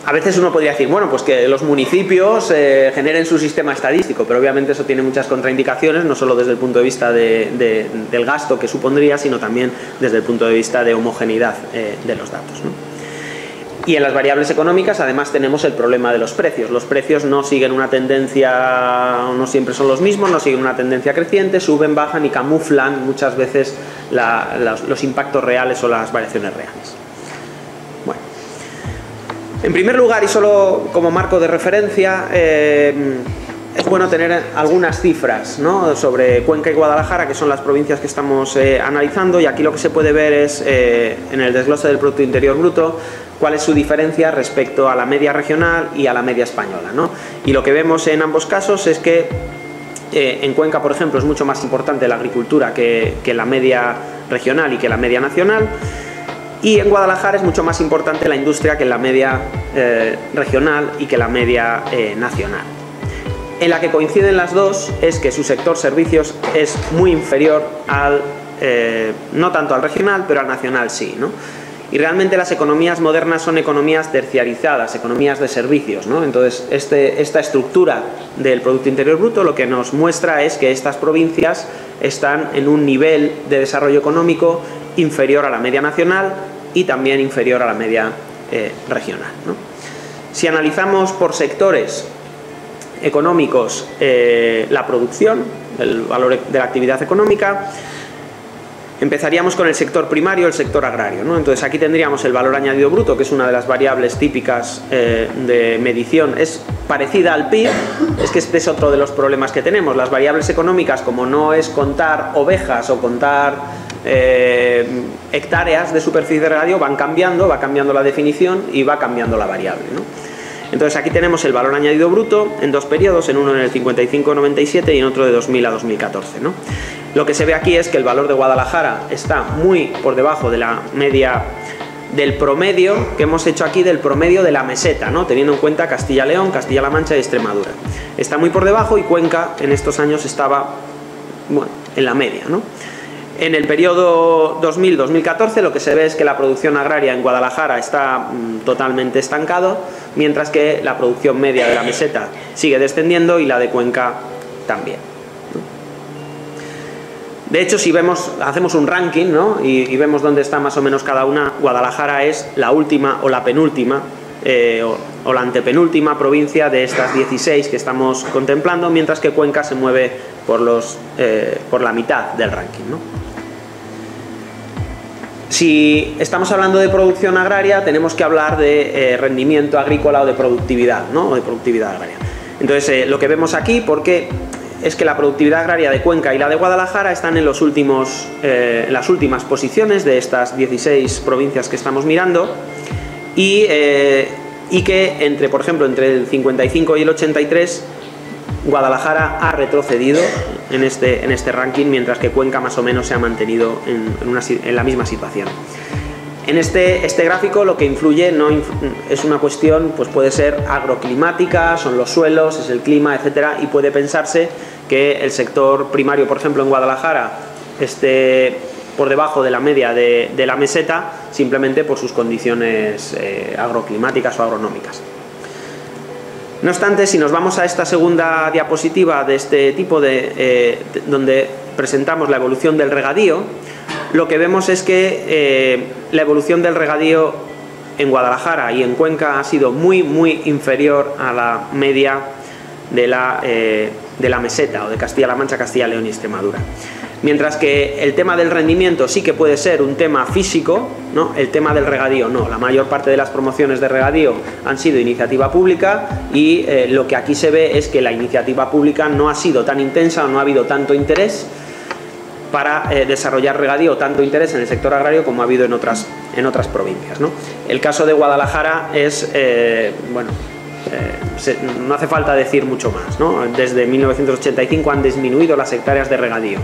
A veces uno podría decir, bueno, pues que los municipios generen su sistema estadístico, pero obviamente eso tiene muchas contraindicaciones, no solo desde el punto de vista del gasto que supondría, sino también desde el punto de vista de homogeneidad de los datos, ¿no? Y en las variables económicas además tenemos el problema de los precios. Los precios no siguen una tendencia, no siempre son los mismos, no siguen una tendencia creciente, suben, bajan y camuflan muchas veces los impactos reales o las variaciones reales. En primer lugar, y solo como marco de referencia, es bueno tener algunas cifras, ¿no?, sobre Cuenca y Guadalajara, que son las provincias que estamos analizando, y aquí lo que se puede ver es, en el desglose del Producto Interior Bruto, cuál es su diferencia respecto a la media regional y a la media española, ¿no? Y lo que vemos en ambos casos es que en Cuenca, por ejemplo, es mucho más importante la agricultura que la media regional y que la media nacional. Y en Guadalajara es mucho más importante la industria que la media regional y que la media nacional. En la que coinciden las dos es que su sector servicios es muy inferior no tanto al regional, pero al nacional sí, ¿no? Y realmente las economías modernas son economías terciarizadas, economías de servicios, ¿no? Entonces esta estructura del Producto Interior Bruto lo que nos muestra es que estas provincias están en un nivel de desarrollo económico inferior a la media nacional y también inferior a la media regional, ¿no? Si analizamos por sectores económicos la producción, el valor de la actividad económica, empezaríamos con el sector primario, el sector agrario, ¿no? Entonces aquí tendríamos el valor añadido bruto, que es una de las variables típicas de medición. Es parecida al PIB, es que este es otro de los problemas que tenemos. Las variables económicas, como no es contar ovejas o contar hectáreas de superficie de regadío, van cambiando, va cambiando la definición y va cambiando la variable, ¿no? Entonces aquí tenemos el valor añadido bruto en dos periodos, en uno en el 55-97 y en otro de 2000 a 2014, ¿no? Lo que se ve aquí es que el valor de Guadalajara está muy por debajo de la media del promedio que hemos hecho aquí, del promedio de la meseta, ¿no? Teniendo en cuenta Castilla-León, Castilla-La Mancha y Extremadura. Está muy por debajo y Cuenca en estos años estaba, bueno, en la media, ¿no? En el periodo 2000-2014 lo que se ve es que la producción agraria en Guadalajara está totalmente estancado, mientras que la producción media de la meseta sigue descendiendo y la de Cuenca también. De hecho, si hacemos un ranking, ¿no? y vemos dónde está más o menos cada una, Guadalajara es la última o la penúltima o la antepenúltima provincia de estas 16 que estamos contemplando, mientras que Cuenca se mueve por la mitad del ranking, ¿no? Si estamos hablando de producción agraria, tenemos que hablar de rendimiento agrícola o de productividad, ¿no? O de productividad agraria. Entonces, lo que vemos aquí, porque es que la productividad agraria de Cuenca y la de Guadalajara están en las últimas posiciones de estas 16 provincias que estamos mirando, y que por ejemplo, entre el 55 y el 83 Guadalajara ha retrocedido en este ranking, mientras que Cuenca más o menos se ha mantenido en la misma situación. En este gráfico lo que influye es una cuestión, pues puede ser agroclimática, son los suelos, es el clima, etcétera, y puede pensarse que el sector primario, por ejemplo en Guadalajara, esté por debajo de la media de la meseta, simplemente por sus condiciones agroclimáticas o agronómicas. No obstante, si nos vamos a esta segunda diapositiva de este tipo, donde presentamos la evolución del regadío, lo que vemos es que la evolución del regadío en Guadalajara y en Cuenca ha sido muy inferior a la media de la meseta o de Castilla-La Mancha, Castilla-León y Extremadura. Mientras que el tema del rendimiento sí que puede ser un tema físico, ¿no? El tema del regadío no. La mayor parte de las promociones de regadío han sido iniciativa pública, y lo que aquí se ve es que la iniciativa pública no ha sido tan intensa o no ha habido tanto interés para desarrollar regadío, tanto interés en el sector agrario como ha habido en otras provincias, ¿no? El caso de Guadalajara es, no hace falta decir mucho más, ¿no? Desde 1985 han disminuido las hectáreas de regadío.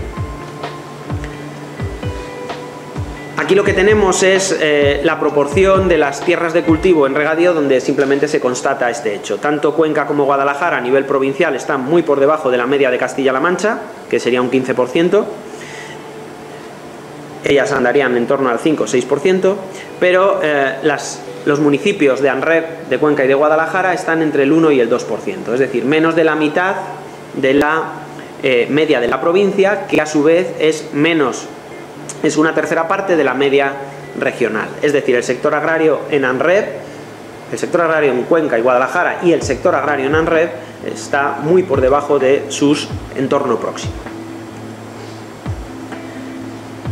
Aquí lo que tenemos es la proporción de las tierras de cultivo en regadío, donde simplemente se constata este hecho. Tanto Cuenca como Guadalajara a nivel provincial están muy por debajo de la media de Castilla-La Mancha, que sería un 15%. Ellas andarían en torno al 5 o 6%, pero los municipios de ANREV, de Cuenca y de Guadalajara están entre el 1 y el 2%, es decir, menos de la mitad de la media de la provincia, que a su vez es una tercera parte de la media regional. Es decir, el sector agrario en ANREV, el sector agrario en Cuenca y Guadalajara y el sector agrario en ANREV está muy por debajo de su entorno próximo.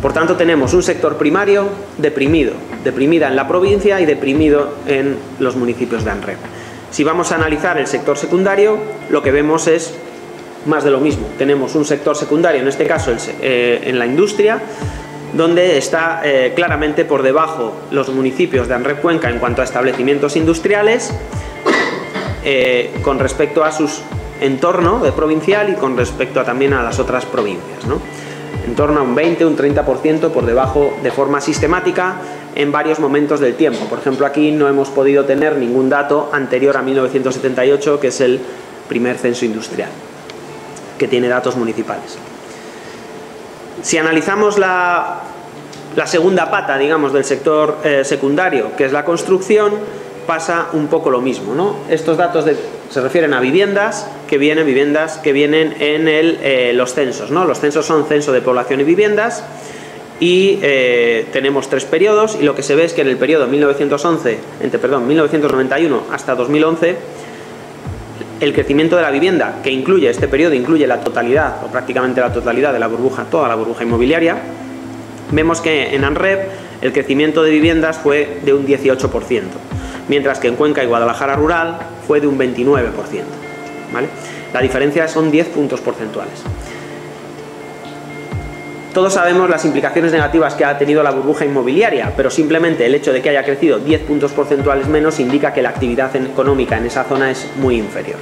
Por tanto, tenemos un sector primario deprimida en la provincia y deprimido en los municipios de ANREV. Si vamos a analizar el sector secundario, lo que vemos es más de lo mismo. Tenemos un sector secundario, en este caso en la industria, donde está claramente por debajo los municipios de ANREV Cuenca en cuanto a establecimientos industriales, con respecto a su entorno provincial y con respecto también a las otras provincias, ¿no? En torno a un 20, un 30% por debajo de forma sistemática en varios momentos del tiempo. Por ejemplo, aquí no hemos podido tener ningún dato anterior a 1978, que es el primer censo industrial, que tiene datos municipales. Si analizamos la segunda pata, digamos, del sector secundario, que es la construcción, pasa un poco lo mismo, ¿no? Estos datos se refieren a viviendas que vienen en los censos, ¿no? Los censos son censo de población y viviendas, y tenemos 3 periodos, y lo que se ve es que en el periodo 1991 hasta 2011, el crecimiento de la vivienda, que incluye este periodo, incluye la totalidad o prácticamente la totalidad de la burbuja, toda la burbuja inmobiliaria. Vemos que en ANREV el crecimiento de viviendas fue de un 18%, mientras que en Cuenca y Guadalajara rural fue de un 29%, ¿vale? La diferencia son 10 puntos porcentuales. Todos sabemos las implicaciones negativas que ha tenido la burbuja inmobiliaria, pero simplemente el hecho de que haya crecido 10 puntos porcentuales menos indica que la actividad económica en esa zona es muy inferior.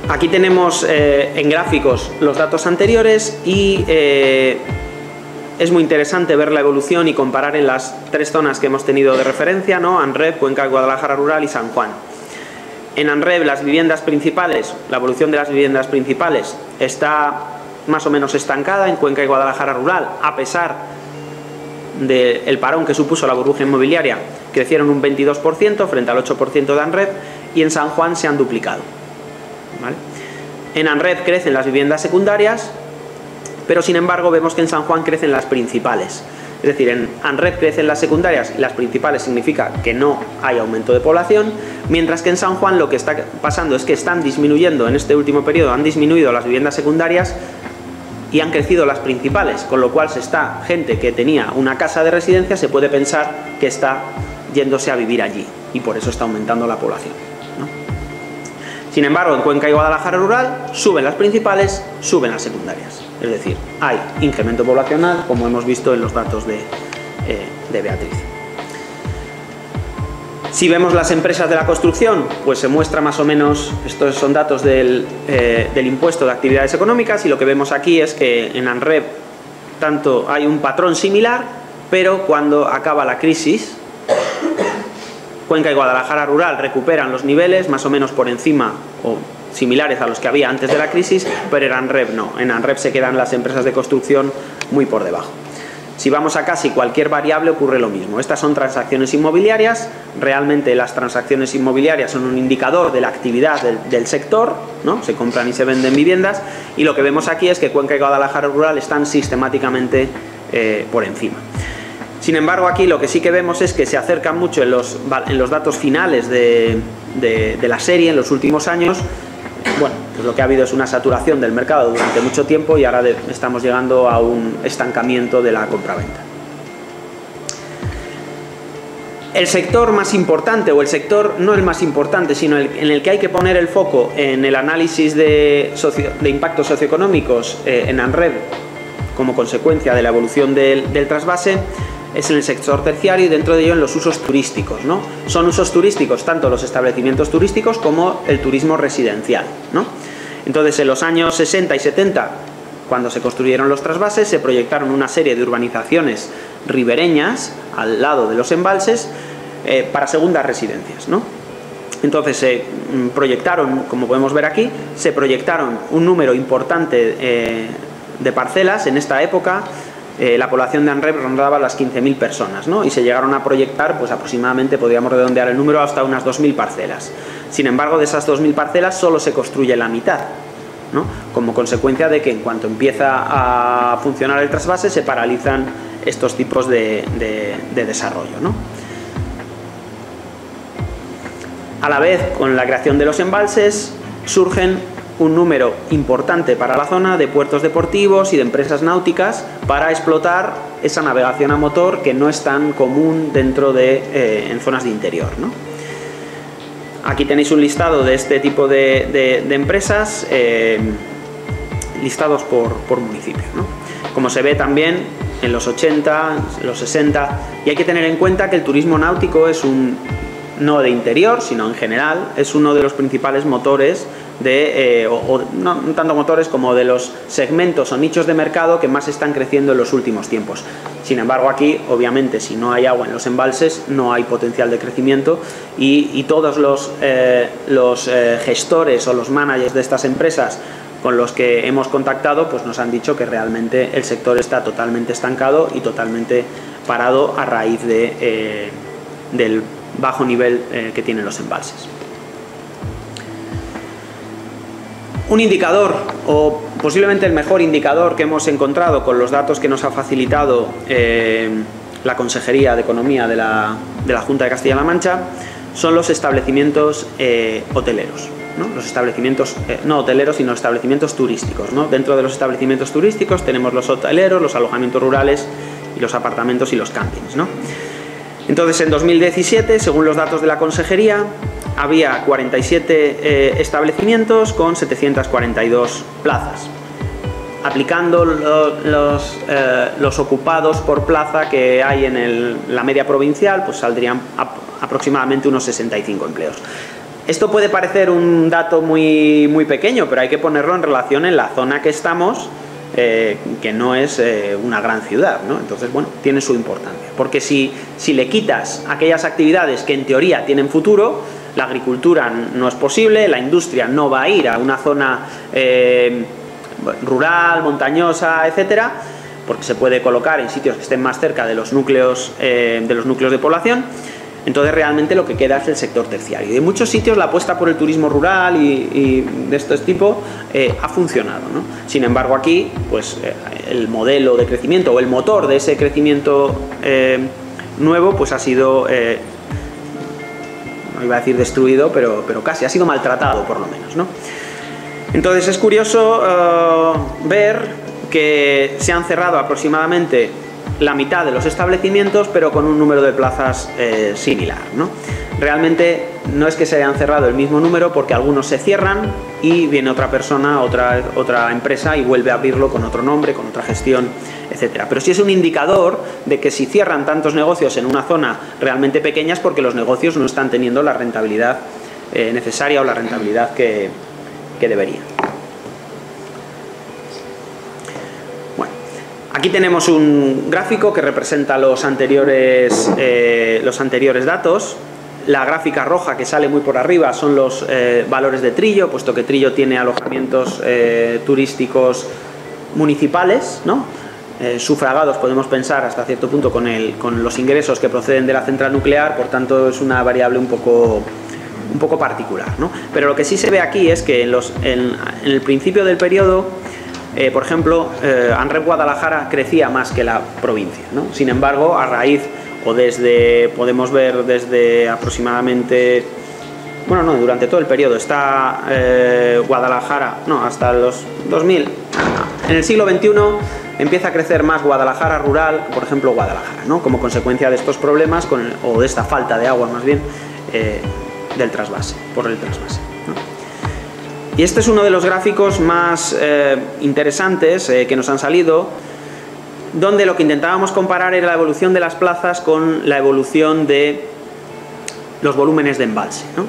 Aquí tenemos en gráficos los datos anteriores y es muy interesante ver la evolución y comparar en las tres zonas que hemos tenido de referencia, ¿no? ANREV, Cuenca de Guadalajara Rural y San Juan. En ANREV las viviendas principales, la evolución de las viviendas principales está más o menos estancada en Cuenca y Guadalajara Rural, a pesar del parón que supuso la burbuja inmobiliaria, crecieron un 22% frente al 8% de ANREV, y en San Juan se han duplicado, ¿vale? En ANREV crecen las viviendas secundarias, pero sin embargo vemos que en San Juan crecen las principales. Es decir, en ANREV crecen las secundarias y las principales significa que no hay aumento de población, mientras que en San Juan lo que está pasando es que están disminuyendo, en este último periodo han disminuido las viviendas secundarias y han crecido las principales, con lo cual gente que tenía una casa de residencia se puede pensar que está yéndose a vivir allí y por eso está aumentando la población, ¿no? Sin embargo, en Cuenca y Guadalajara Rural suben las principales, suben las secundarias. Es decir, hay incremento poblacional, como hemos visto en los datos de Beatriz. Si vemos las empresas de la construcción, pues se muestra más o menos, estos son datos del impuesto de actividades económicas, y lo que vemos aquí es que en ANREV tanto hay un patrón similar, pero cuando acaba la crisis, Cuenca y Guadalajara Rural recuperan los niveles más o menos por encima o similares a los que había antes de la crisis, pero en ANREV no. En ANREV se quedan las empresas de construcción muy por debajo. Si vamos a casi cualquier variable ocurre lo mismo. Estas son transacciones inmobiliarias. Realmente las transacciones inmobiliarias son un indicador de la actividad del sector, ¿no? Se compran y se venden viviendas, y lo que vemos aquí es que Cuenca y Guadalajara Rural están sistemáticamente por encima. Sin embargo, aquí lo que sí que vemos es que se acercan mucho en los datos finales de la serie en los últimos años. Bueno, pues lo que ha habido es una saturación del mercado durante mucho tiempo y ahora estamos llegando a un estancamiento de la compraventa. El sector más importante, o el sector no el más importante, sino en el que hay que poner el foco en el análisis de impactos socioeconómicos en ANREV como consecuencia de la evolución del trasvase, es en el sector terciario y dentro de ello en los usos turísticos, ¿no? Son usos turísticos tanto los establecimientos turísticos como el turismo residencial, ¿no? Entonces, en los años 60 y 70, cuando se construyeron los trasvases, se proyectaron una serie de urbanizaciones ribereñas al lado de los embalses para segundas residencias, ¿no? Entonces se proyectaron, como podemos ver aquí, se proyectaron un número importante de parcelas. En esta época la población de ANREV rondaba las 15.000 personas, ¿no? Y se llegaron a proyectar, pues aproximadamente, podríamos redondear el número, hasta unas 2.000 parcelas. Sin embargo, de esas 2.000 parcelas solo se construye la mitad, ¿no? Como consecuencia de que en cuanto empieza a funcionar el trasvase se paralizan estos tipos de desarrollo, ¿no? A la vez, con la creación de los embalses, surgen un número importante para la zona de puertos deportivos y de empresas náuticas para explotar esa navegación a motor que no es tan común en zonas de interior, ¿no? Aquí tenéis un listado de este tipo de empresas listados por municipio, ¿no? Como se ve también en los 80, en los 60, y hay que tener en cuenta que el turismo náutico es no de interior, sino en general, es uno de los principales motores no tanto motores como de los segmentos o nichos de mercado que más están creciendo en los últimos tiempos. Sin embargo, aquí, obviamente, si no hay agua en los embalses, no hay potencial de crecimiento, y todos los gestores o los managers de estas empresas con los que hemos contactado, pues nos han dicho que realmente el sector está totalmente estancado y totalmente parado a raíz del bajo nivel que tienen los embalses. Un indicador, o posiblemente el mejor indicador que hemos encontrado con los datos que nos ha facilitado la Consejería de Economía de la Junta de Castilla-La Mancha, son los establecimientos hoteleros, ¿no? Los establecimientos, no hoteleros, sino establecimientos turísticos, ¿no? Dentro de los establecimientos turísticos tenemos los hoteleros, los alojamientos rurales y los apartamentos y los campings, ¿no? Entonces, en 2017, según los datos de la Consejería, había 47 establecimientos con 742 plazas. Aplicando los ocupados por plaza que hay en la media provincial, pues saldrían aproximadamente unos 65 empleos. Esto puede parecer un dato muy, muy pequeño, pero hay que ponerlo en relación en la zona que estamos, que no es una gran ciudad, ¿no? Entonces, bueno, tiene su importancia. Porque si le quitas aquellas actividades que en teoría tienen futuro, la agricultura no es posible, la industria no va a ir a una zona rural, montañosa, etcétera, porque se puede colocar en sitios que estén más cerca de los núcleos de población. Entonces realmente lo que queda es el sector terciario. Y en muchos sitios la apuesta por el turismo rural y de este tipo ha funcionado, ¿no? Sin embargo, aquí pues el modelo de crecimiento o el motor de ese crecimiento nuevo pues ha sido, no iba a decir destruido, pero casi ha sido maltratado por lo menos, ¿no? Entonces es curioso ver que se han cerrado aproximadamente la mitad de los establecimientos, pero con un número de plazas similar, ¿no? Realmente no es que se hayan cerrado el mismo número, porque algunos se cierran y viene otra persona, otra empresa y vuelve a abrirlo con otro nombre, con otra gestión, etcétera. Pero sí es un indicador de que si cierran tantos negocios en una zona realmente pequeña es porque los negocios no están teniendo la rentabilidad necesaria o la rentabilidad que deberían. Aquí tenemos un gráfico que representa los anteriores datos. La gráfica roja que sale muy por arriba son los valores de Trillo, puesto que Trillo tiene alojamientos turísticos municipales, ¿no? Sufragados, podemos pensar hasta cierto punto con los ingresos que proceden de la central nuclear, por tanto es una variable un poco particular, ¿no? Pero lo que sí se ve aquí es que en el principio del periodo, por ejemplo, ANREF Guadalajara crecía más que la provincia, ¿no? Sin embargo, a raíz podemos ver desde aproximadamente, bueno, no, durante todo el periodo está Guadalajara, no, hasta los 2000, en el siglo XXI empieza a crecer más Guadalajara rural, por ejemplo Guadalajara, ¿no? Como consecuencia de estos problemas o de esta falta de agua más bien del trasvase, por el trasvase, ¿no? Y este es uno de los gráficos más interesantes que nos han salido, donde lo que intentábamos comparar era la evolución de las plazas con la evolución de los volúmenes de embalse, ¿no?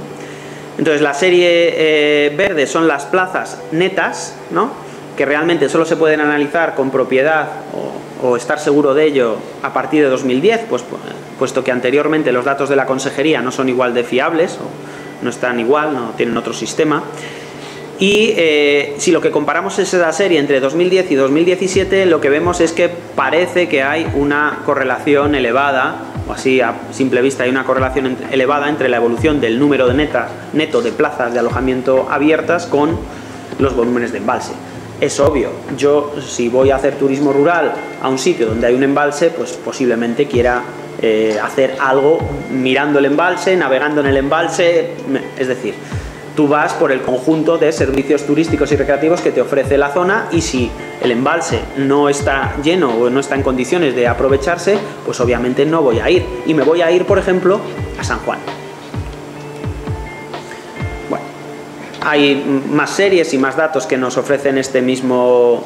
Entonces la serie verde son las plazas netas, ¿no? Que realmente solo se pueden analizar con propiedad o estar seguro de ello a partir de 2010, puesto que anteriormente los datos de la Consejería no son igual de fiables, o no están igual, no tienen otro sistema. Y si lo que comparamos es esa serie entre 2010 y 2017, lo que vemos es que parece que hay una correlación elevada, o así a simple vista hay una correlación elevada entre la evolución del número de neto de plazas de alojamiento abiertas con los volúmenes de embalse. Es obvio, yo si voy a hacer turismo rural a un sitio donde hay un embalse, pues posiblemente quiera hacer algo mirando el embalse, navegando en el embalse, es decir, tú vas por el conjunto de servicios turísticos y recreativos que te ofrece la zona, y si el embalse no está lleno o no está en condiciones de aprovecharse, pues obviamente no voy a ir. Y me voy a ir, por ejemplo, a San Juan. Bueno, hay más series y más datos que nos ofrecen este mismo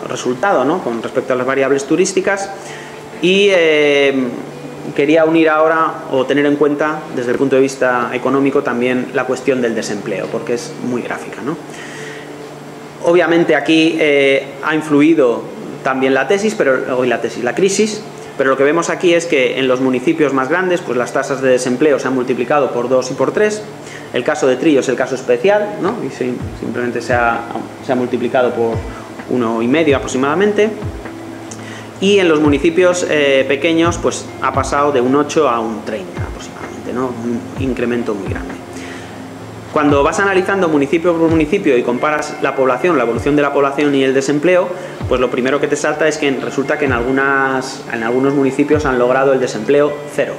resultado, ¿no? Con respecto a las variables turísticas. Y quería unir ahora o tener en cuenta desde el punto de vista económico también la cuestión del desempleo, porque es muy gráfica, ¿no? Obviamente aquí ha influido también la crisis, pero lo que vemos aquí es que en los municipios más grandes pues las tasas de desempleo se han multiplicado por 2 y por 3. El caso de Trillo es el caso especial, ¿no? Y simplemente se ha multiplicado por 1,5 aproximadamente. Y en los municipios pequeños pues ha pasado de un 8 a un 30 aproximadamente, ¿no? Un incremento muy grande. Cuando vas analizando municipio por municipio y comparas la población, la evolución de la población y el desempleo, pues lo primero que te salta es que resulta que en algunos municipios han logrado el desempleo cero.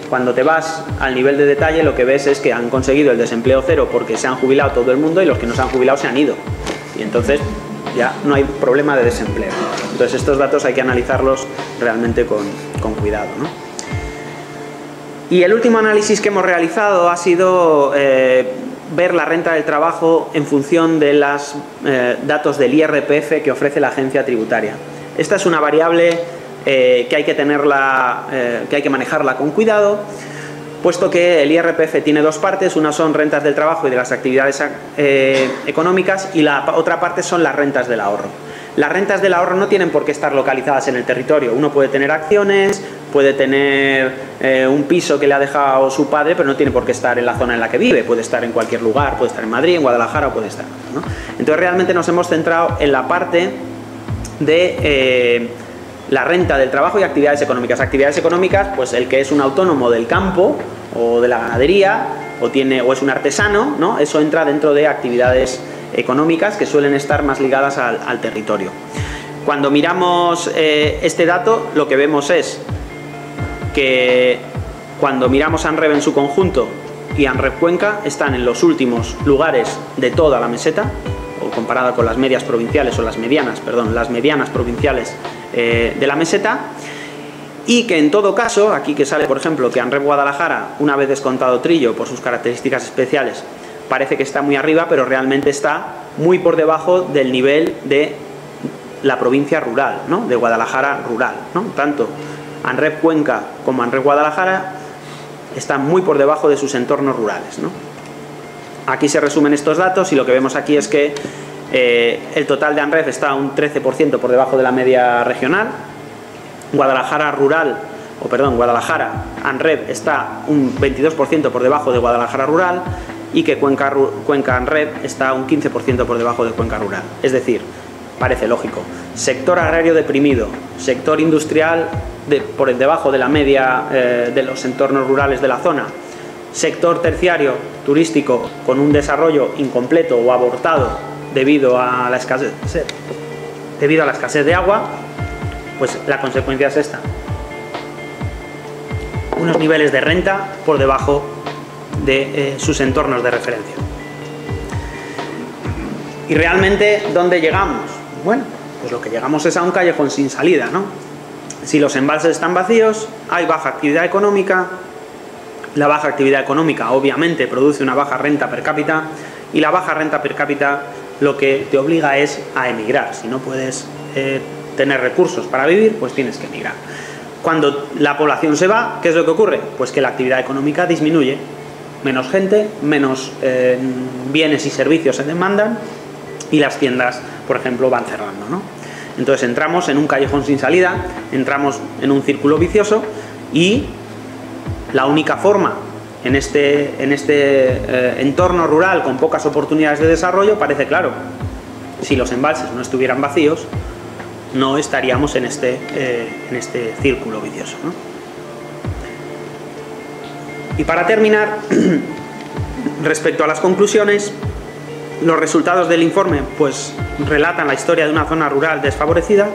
Cuando te vas al nivel de detalle, lo que ves es que han conseguido el desempleo cero porque se han jubilado todo el mundo y los que no se han jubilado se han ido. Y entonces ya no hay problema de desempleo. Entonces estos datos hay que analizarlos realmente con cuidado, ¿no? Y el último análisis que hemos realizado ha sido ver la renta del trabajo en función de los datos del IRPF que ofrece la agencia tributaria. Esta es una variable que hay que tenerla, que hay que manejarla con cuidado, puesto que el IRPF tiene dos partes, una son rentas del trabajo y de las actividades económicas y la otra parte son las rentas del ahorro. Las rentas del ahorro no tienen por qué estar localizadas en el territorio. Uno puede tener acciones, puede tener un piso que le ha dejado su padre, pero no tiene por qué estar en la zona en la que vive. Puede estar en cualquier lugar, puede estar en Madrid, en Guadalajara o puede estar, ¿no? Entonces realmente nos hemos centrado en la parte de la renta del trabajo y actividades económicas. Actividades económicas, pues el que es un autónomo del campo o de la ganadería o es un artesano, ¿no? Eso entra dentro de actividades económicas que suelen estar más ligadas al territorio. Cuando miramos este dato, lo que vemos es que cuando miramos a ANREV en su conjunto y ANREV Cuenca, están en los últimos lugares de toda la meseta, o comparada con las medias provinciales, o las medianas provinciales de la meseta, y que en todo caso, aquí que sale por ejemplo que ANREV Guadalajara, una vez descontado Trillo por sus características especiales, parece que está muy arriba, pero realmente está muy por debajo del nivel de la provincia rural, ¿no? De Guadalajara rural, ¿no? Tanto ANREV Cuenca como ANREV Guadalajara están muy por debajo de sus entornos rurales, ¿no? Aquí se resumen estos datos y lo que vemos aquí es que el total de ANREV está un 13% por debajo de la media regional. Guadalajara ANREV está un 22% por debajo de Guadalajara rural, y que Cuenca ANREV está un 15% por debajo de Cuenca rural. Es decir, parece lógico, sector agrario deprimido, sector industrial por debajo de la media de los entornos rurales de la zona, sector terciario turístico con un desarrollo incompleto o abortado debido a la escasez de agua, pues la consecuencia es esta: unos niveles de renta por debajo de sus entornos de referencia. Y realmente, ¿dónde llegamos? Bueno, pues lo que llegamos es a un callejón sin salida, ¿no? Si los embalses están vacíos, hay baja actividad económica. La baja actividad económica obviamente produce una baja renta per cápita, y la baja renta per cápita lo que te obliga es a emigrar. Si no puedes tener recursos para vivir, pues tienes que emigrar. Cuando la población se va, ¿qué es lo que ocurre? Pues que la actividad económica disminuye. Menos gente, menos bienes y servicios se demandan, y las tiendas, por ejemplo, van cerrando, ¿no? Entonces entramos en un callejón sin salida, entramos en un círculo vicioso, y la única forma en este entorno rural con pocas oportunidades de desarrollo, parece claro: si los embalses no estuvieran vacíos, no estaríamos en este círculo vicioso, ¿no? Y para terminar, respecto a las conclusiones, los resultados del informe pues relatan la historia de una zona rural desfavorecida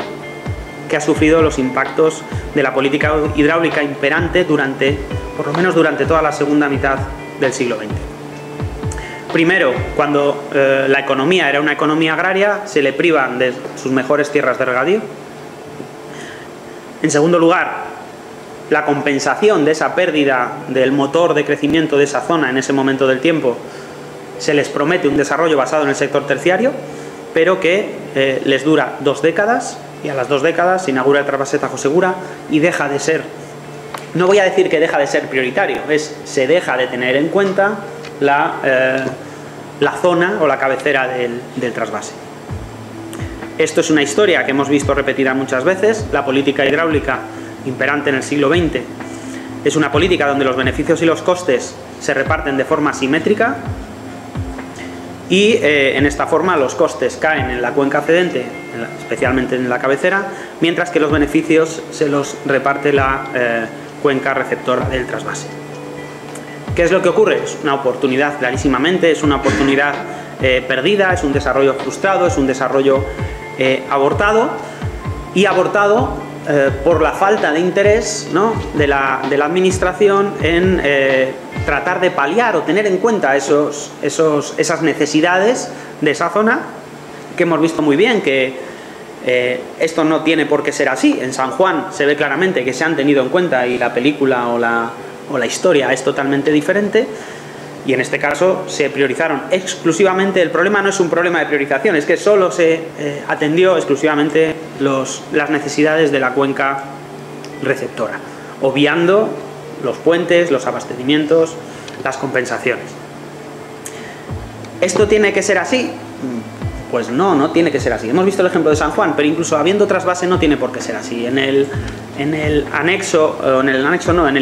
que ha sufrido los impactos de la política hidráulica imperante por lo menos durante toda la segunda mitad del siglo XX. Primero, cuando la economía era una economía agraria, se le privan de sus mejores tierras de regadío. En segundo lugar, la compensación de esa pérdida del motor de crecimiento de esa zona en ese momento del tiempo, se les promete un desarrollo basado en el sector terciario, pero que les dura 2 décadas, y a las 2 décadas se inaugura el trasvase Tajo Segura y deja de ser, no voy a decir que deja de ser prioritario, se deja de tener en cuenta la zona o la cabecera del trasvase. Esto es una historia que hemos visto repetida muchas veces. La política hidráulica imperante en el siglo XX es una política donde los beneficios y los costes se reparten de forma simétrica, y en esta forma los costes caen en la cuenca cedente, especialmente en la cabecera, mientras que los beneficios se los reparte la cuenca receptora del trasvase. ¿Qué es lo que ocurre? Es una oportunidad, clarísimamente, es una oportunidad perdida, es un desarrollo frustrado, es un desarrollo abortado, y abortado por la falta de interés, ¿no?, de la administración en tratar de paliar o tener en cuenta esas necesidades de esa zona, que hemos visto muy bien que esto no tiene por qué ser así. En San Juan se ve claramente que se han tenido en cuenta y la película o la historia es totalmente diferente. Y en este caso se priorizaron exclusivamente, el problema no es un problema de priorización, es que solo se atendió exclusivamente las necesidades de la cuenca receptora, obviando los puentes, los abastecimientos, las compensaciones. ¿Esto tiene que ser así? Pues no tiene que ser así. Hemos visto el ejemplo de San Juan, pero incluso habiendo trasvase no tiene por qué ser así. En el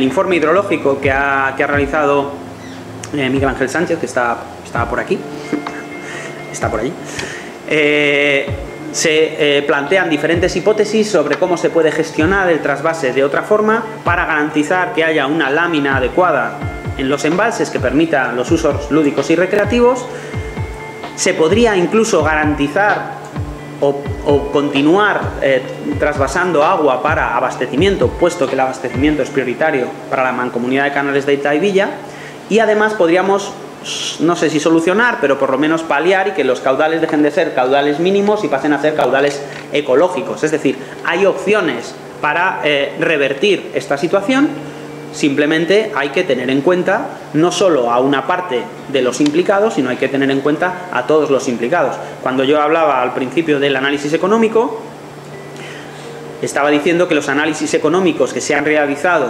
informe hidrológico que ha realizado Miguel Ángel Sánchez, que estaba por aquí, está por allí, se plantean diferentes hipótesis sobre cómo se puede gestionar el trasvase de otra forma para garantizar que haya una lámina adecuada en los embalses que permita los usos lúdicos y recreativos. Se podría incluso garantizar o continuar trasvasando agua para abastecimiento, puesto que el abastecimiento es prioritario para la Mancomunidad de Canales de Ita y Villa. Y además podríamos, no sé si solucionar, pero por lo menos paliar y que los caudales dejen de ser caudales mínimos y pasen a ser caudales ecológicos. Es decir, hay opciones para revertir esta situación, simplemente hay que tener en cuenta no solo a una parte de los implicados, sino hay que tener en cuenta a todos los implicados. Cuando yo hablaba al principio del análisis económico, estaba diciendo que los análisis económicos que se han realizado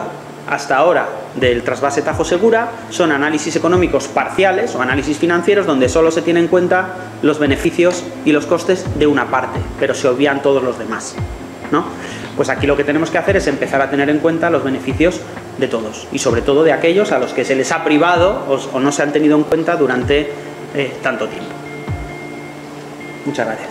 hasta ahora del trasvase Tajo Segura son análisis económicos parciales o análisis financieros donde solo se tienen en cuenta los beneficios y los costes de una parte, pero se obvian todos los demás, ¿no? Pues aquí lo que tenemos que hacer es empezar a tener en cuenta los beneficios de todos y sobre todo de aquellos a los que se les ha privado o no se han tenido en cuenta durante tanto tiempo. Muchas gracias.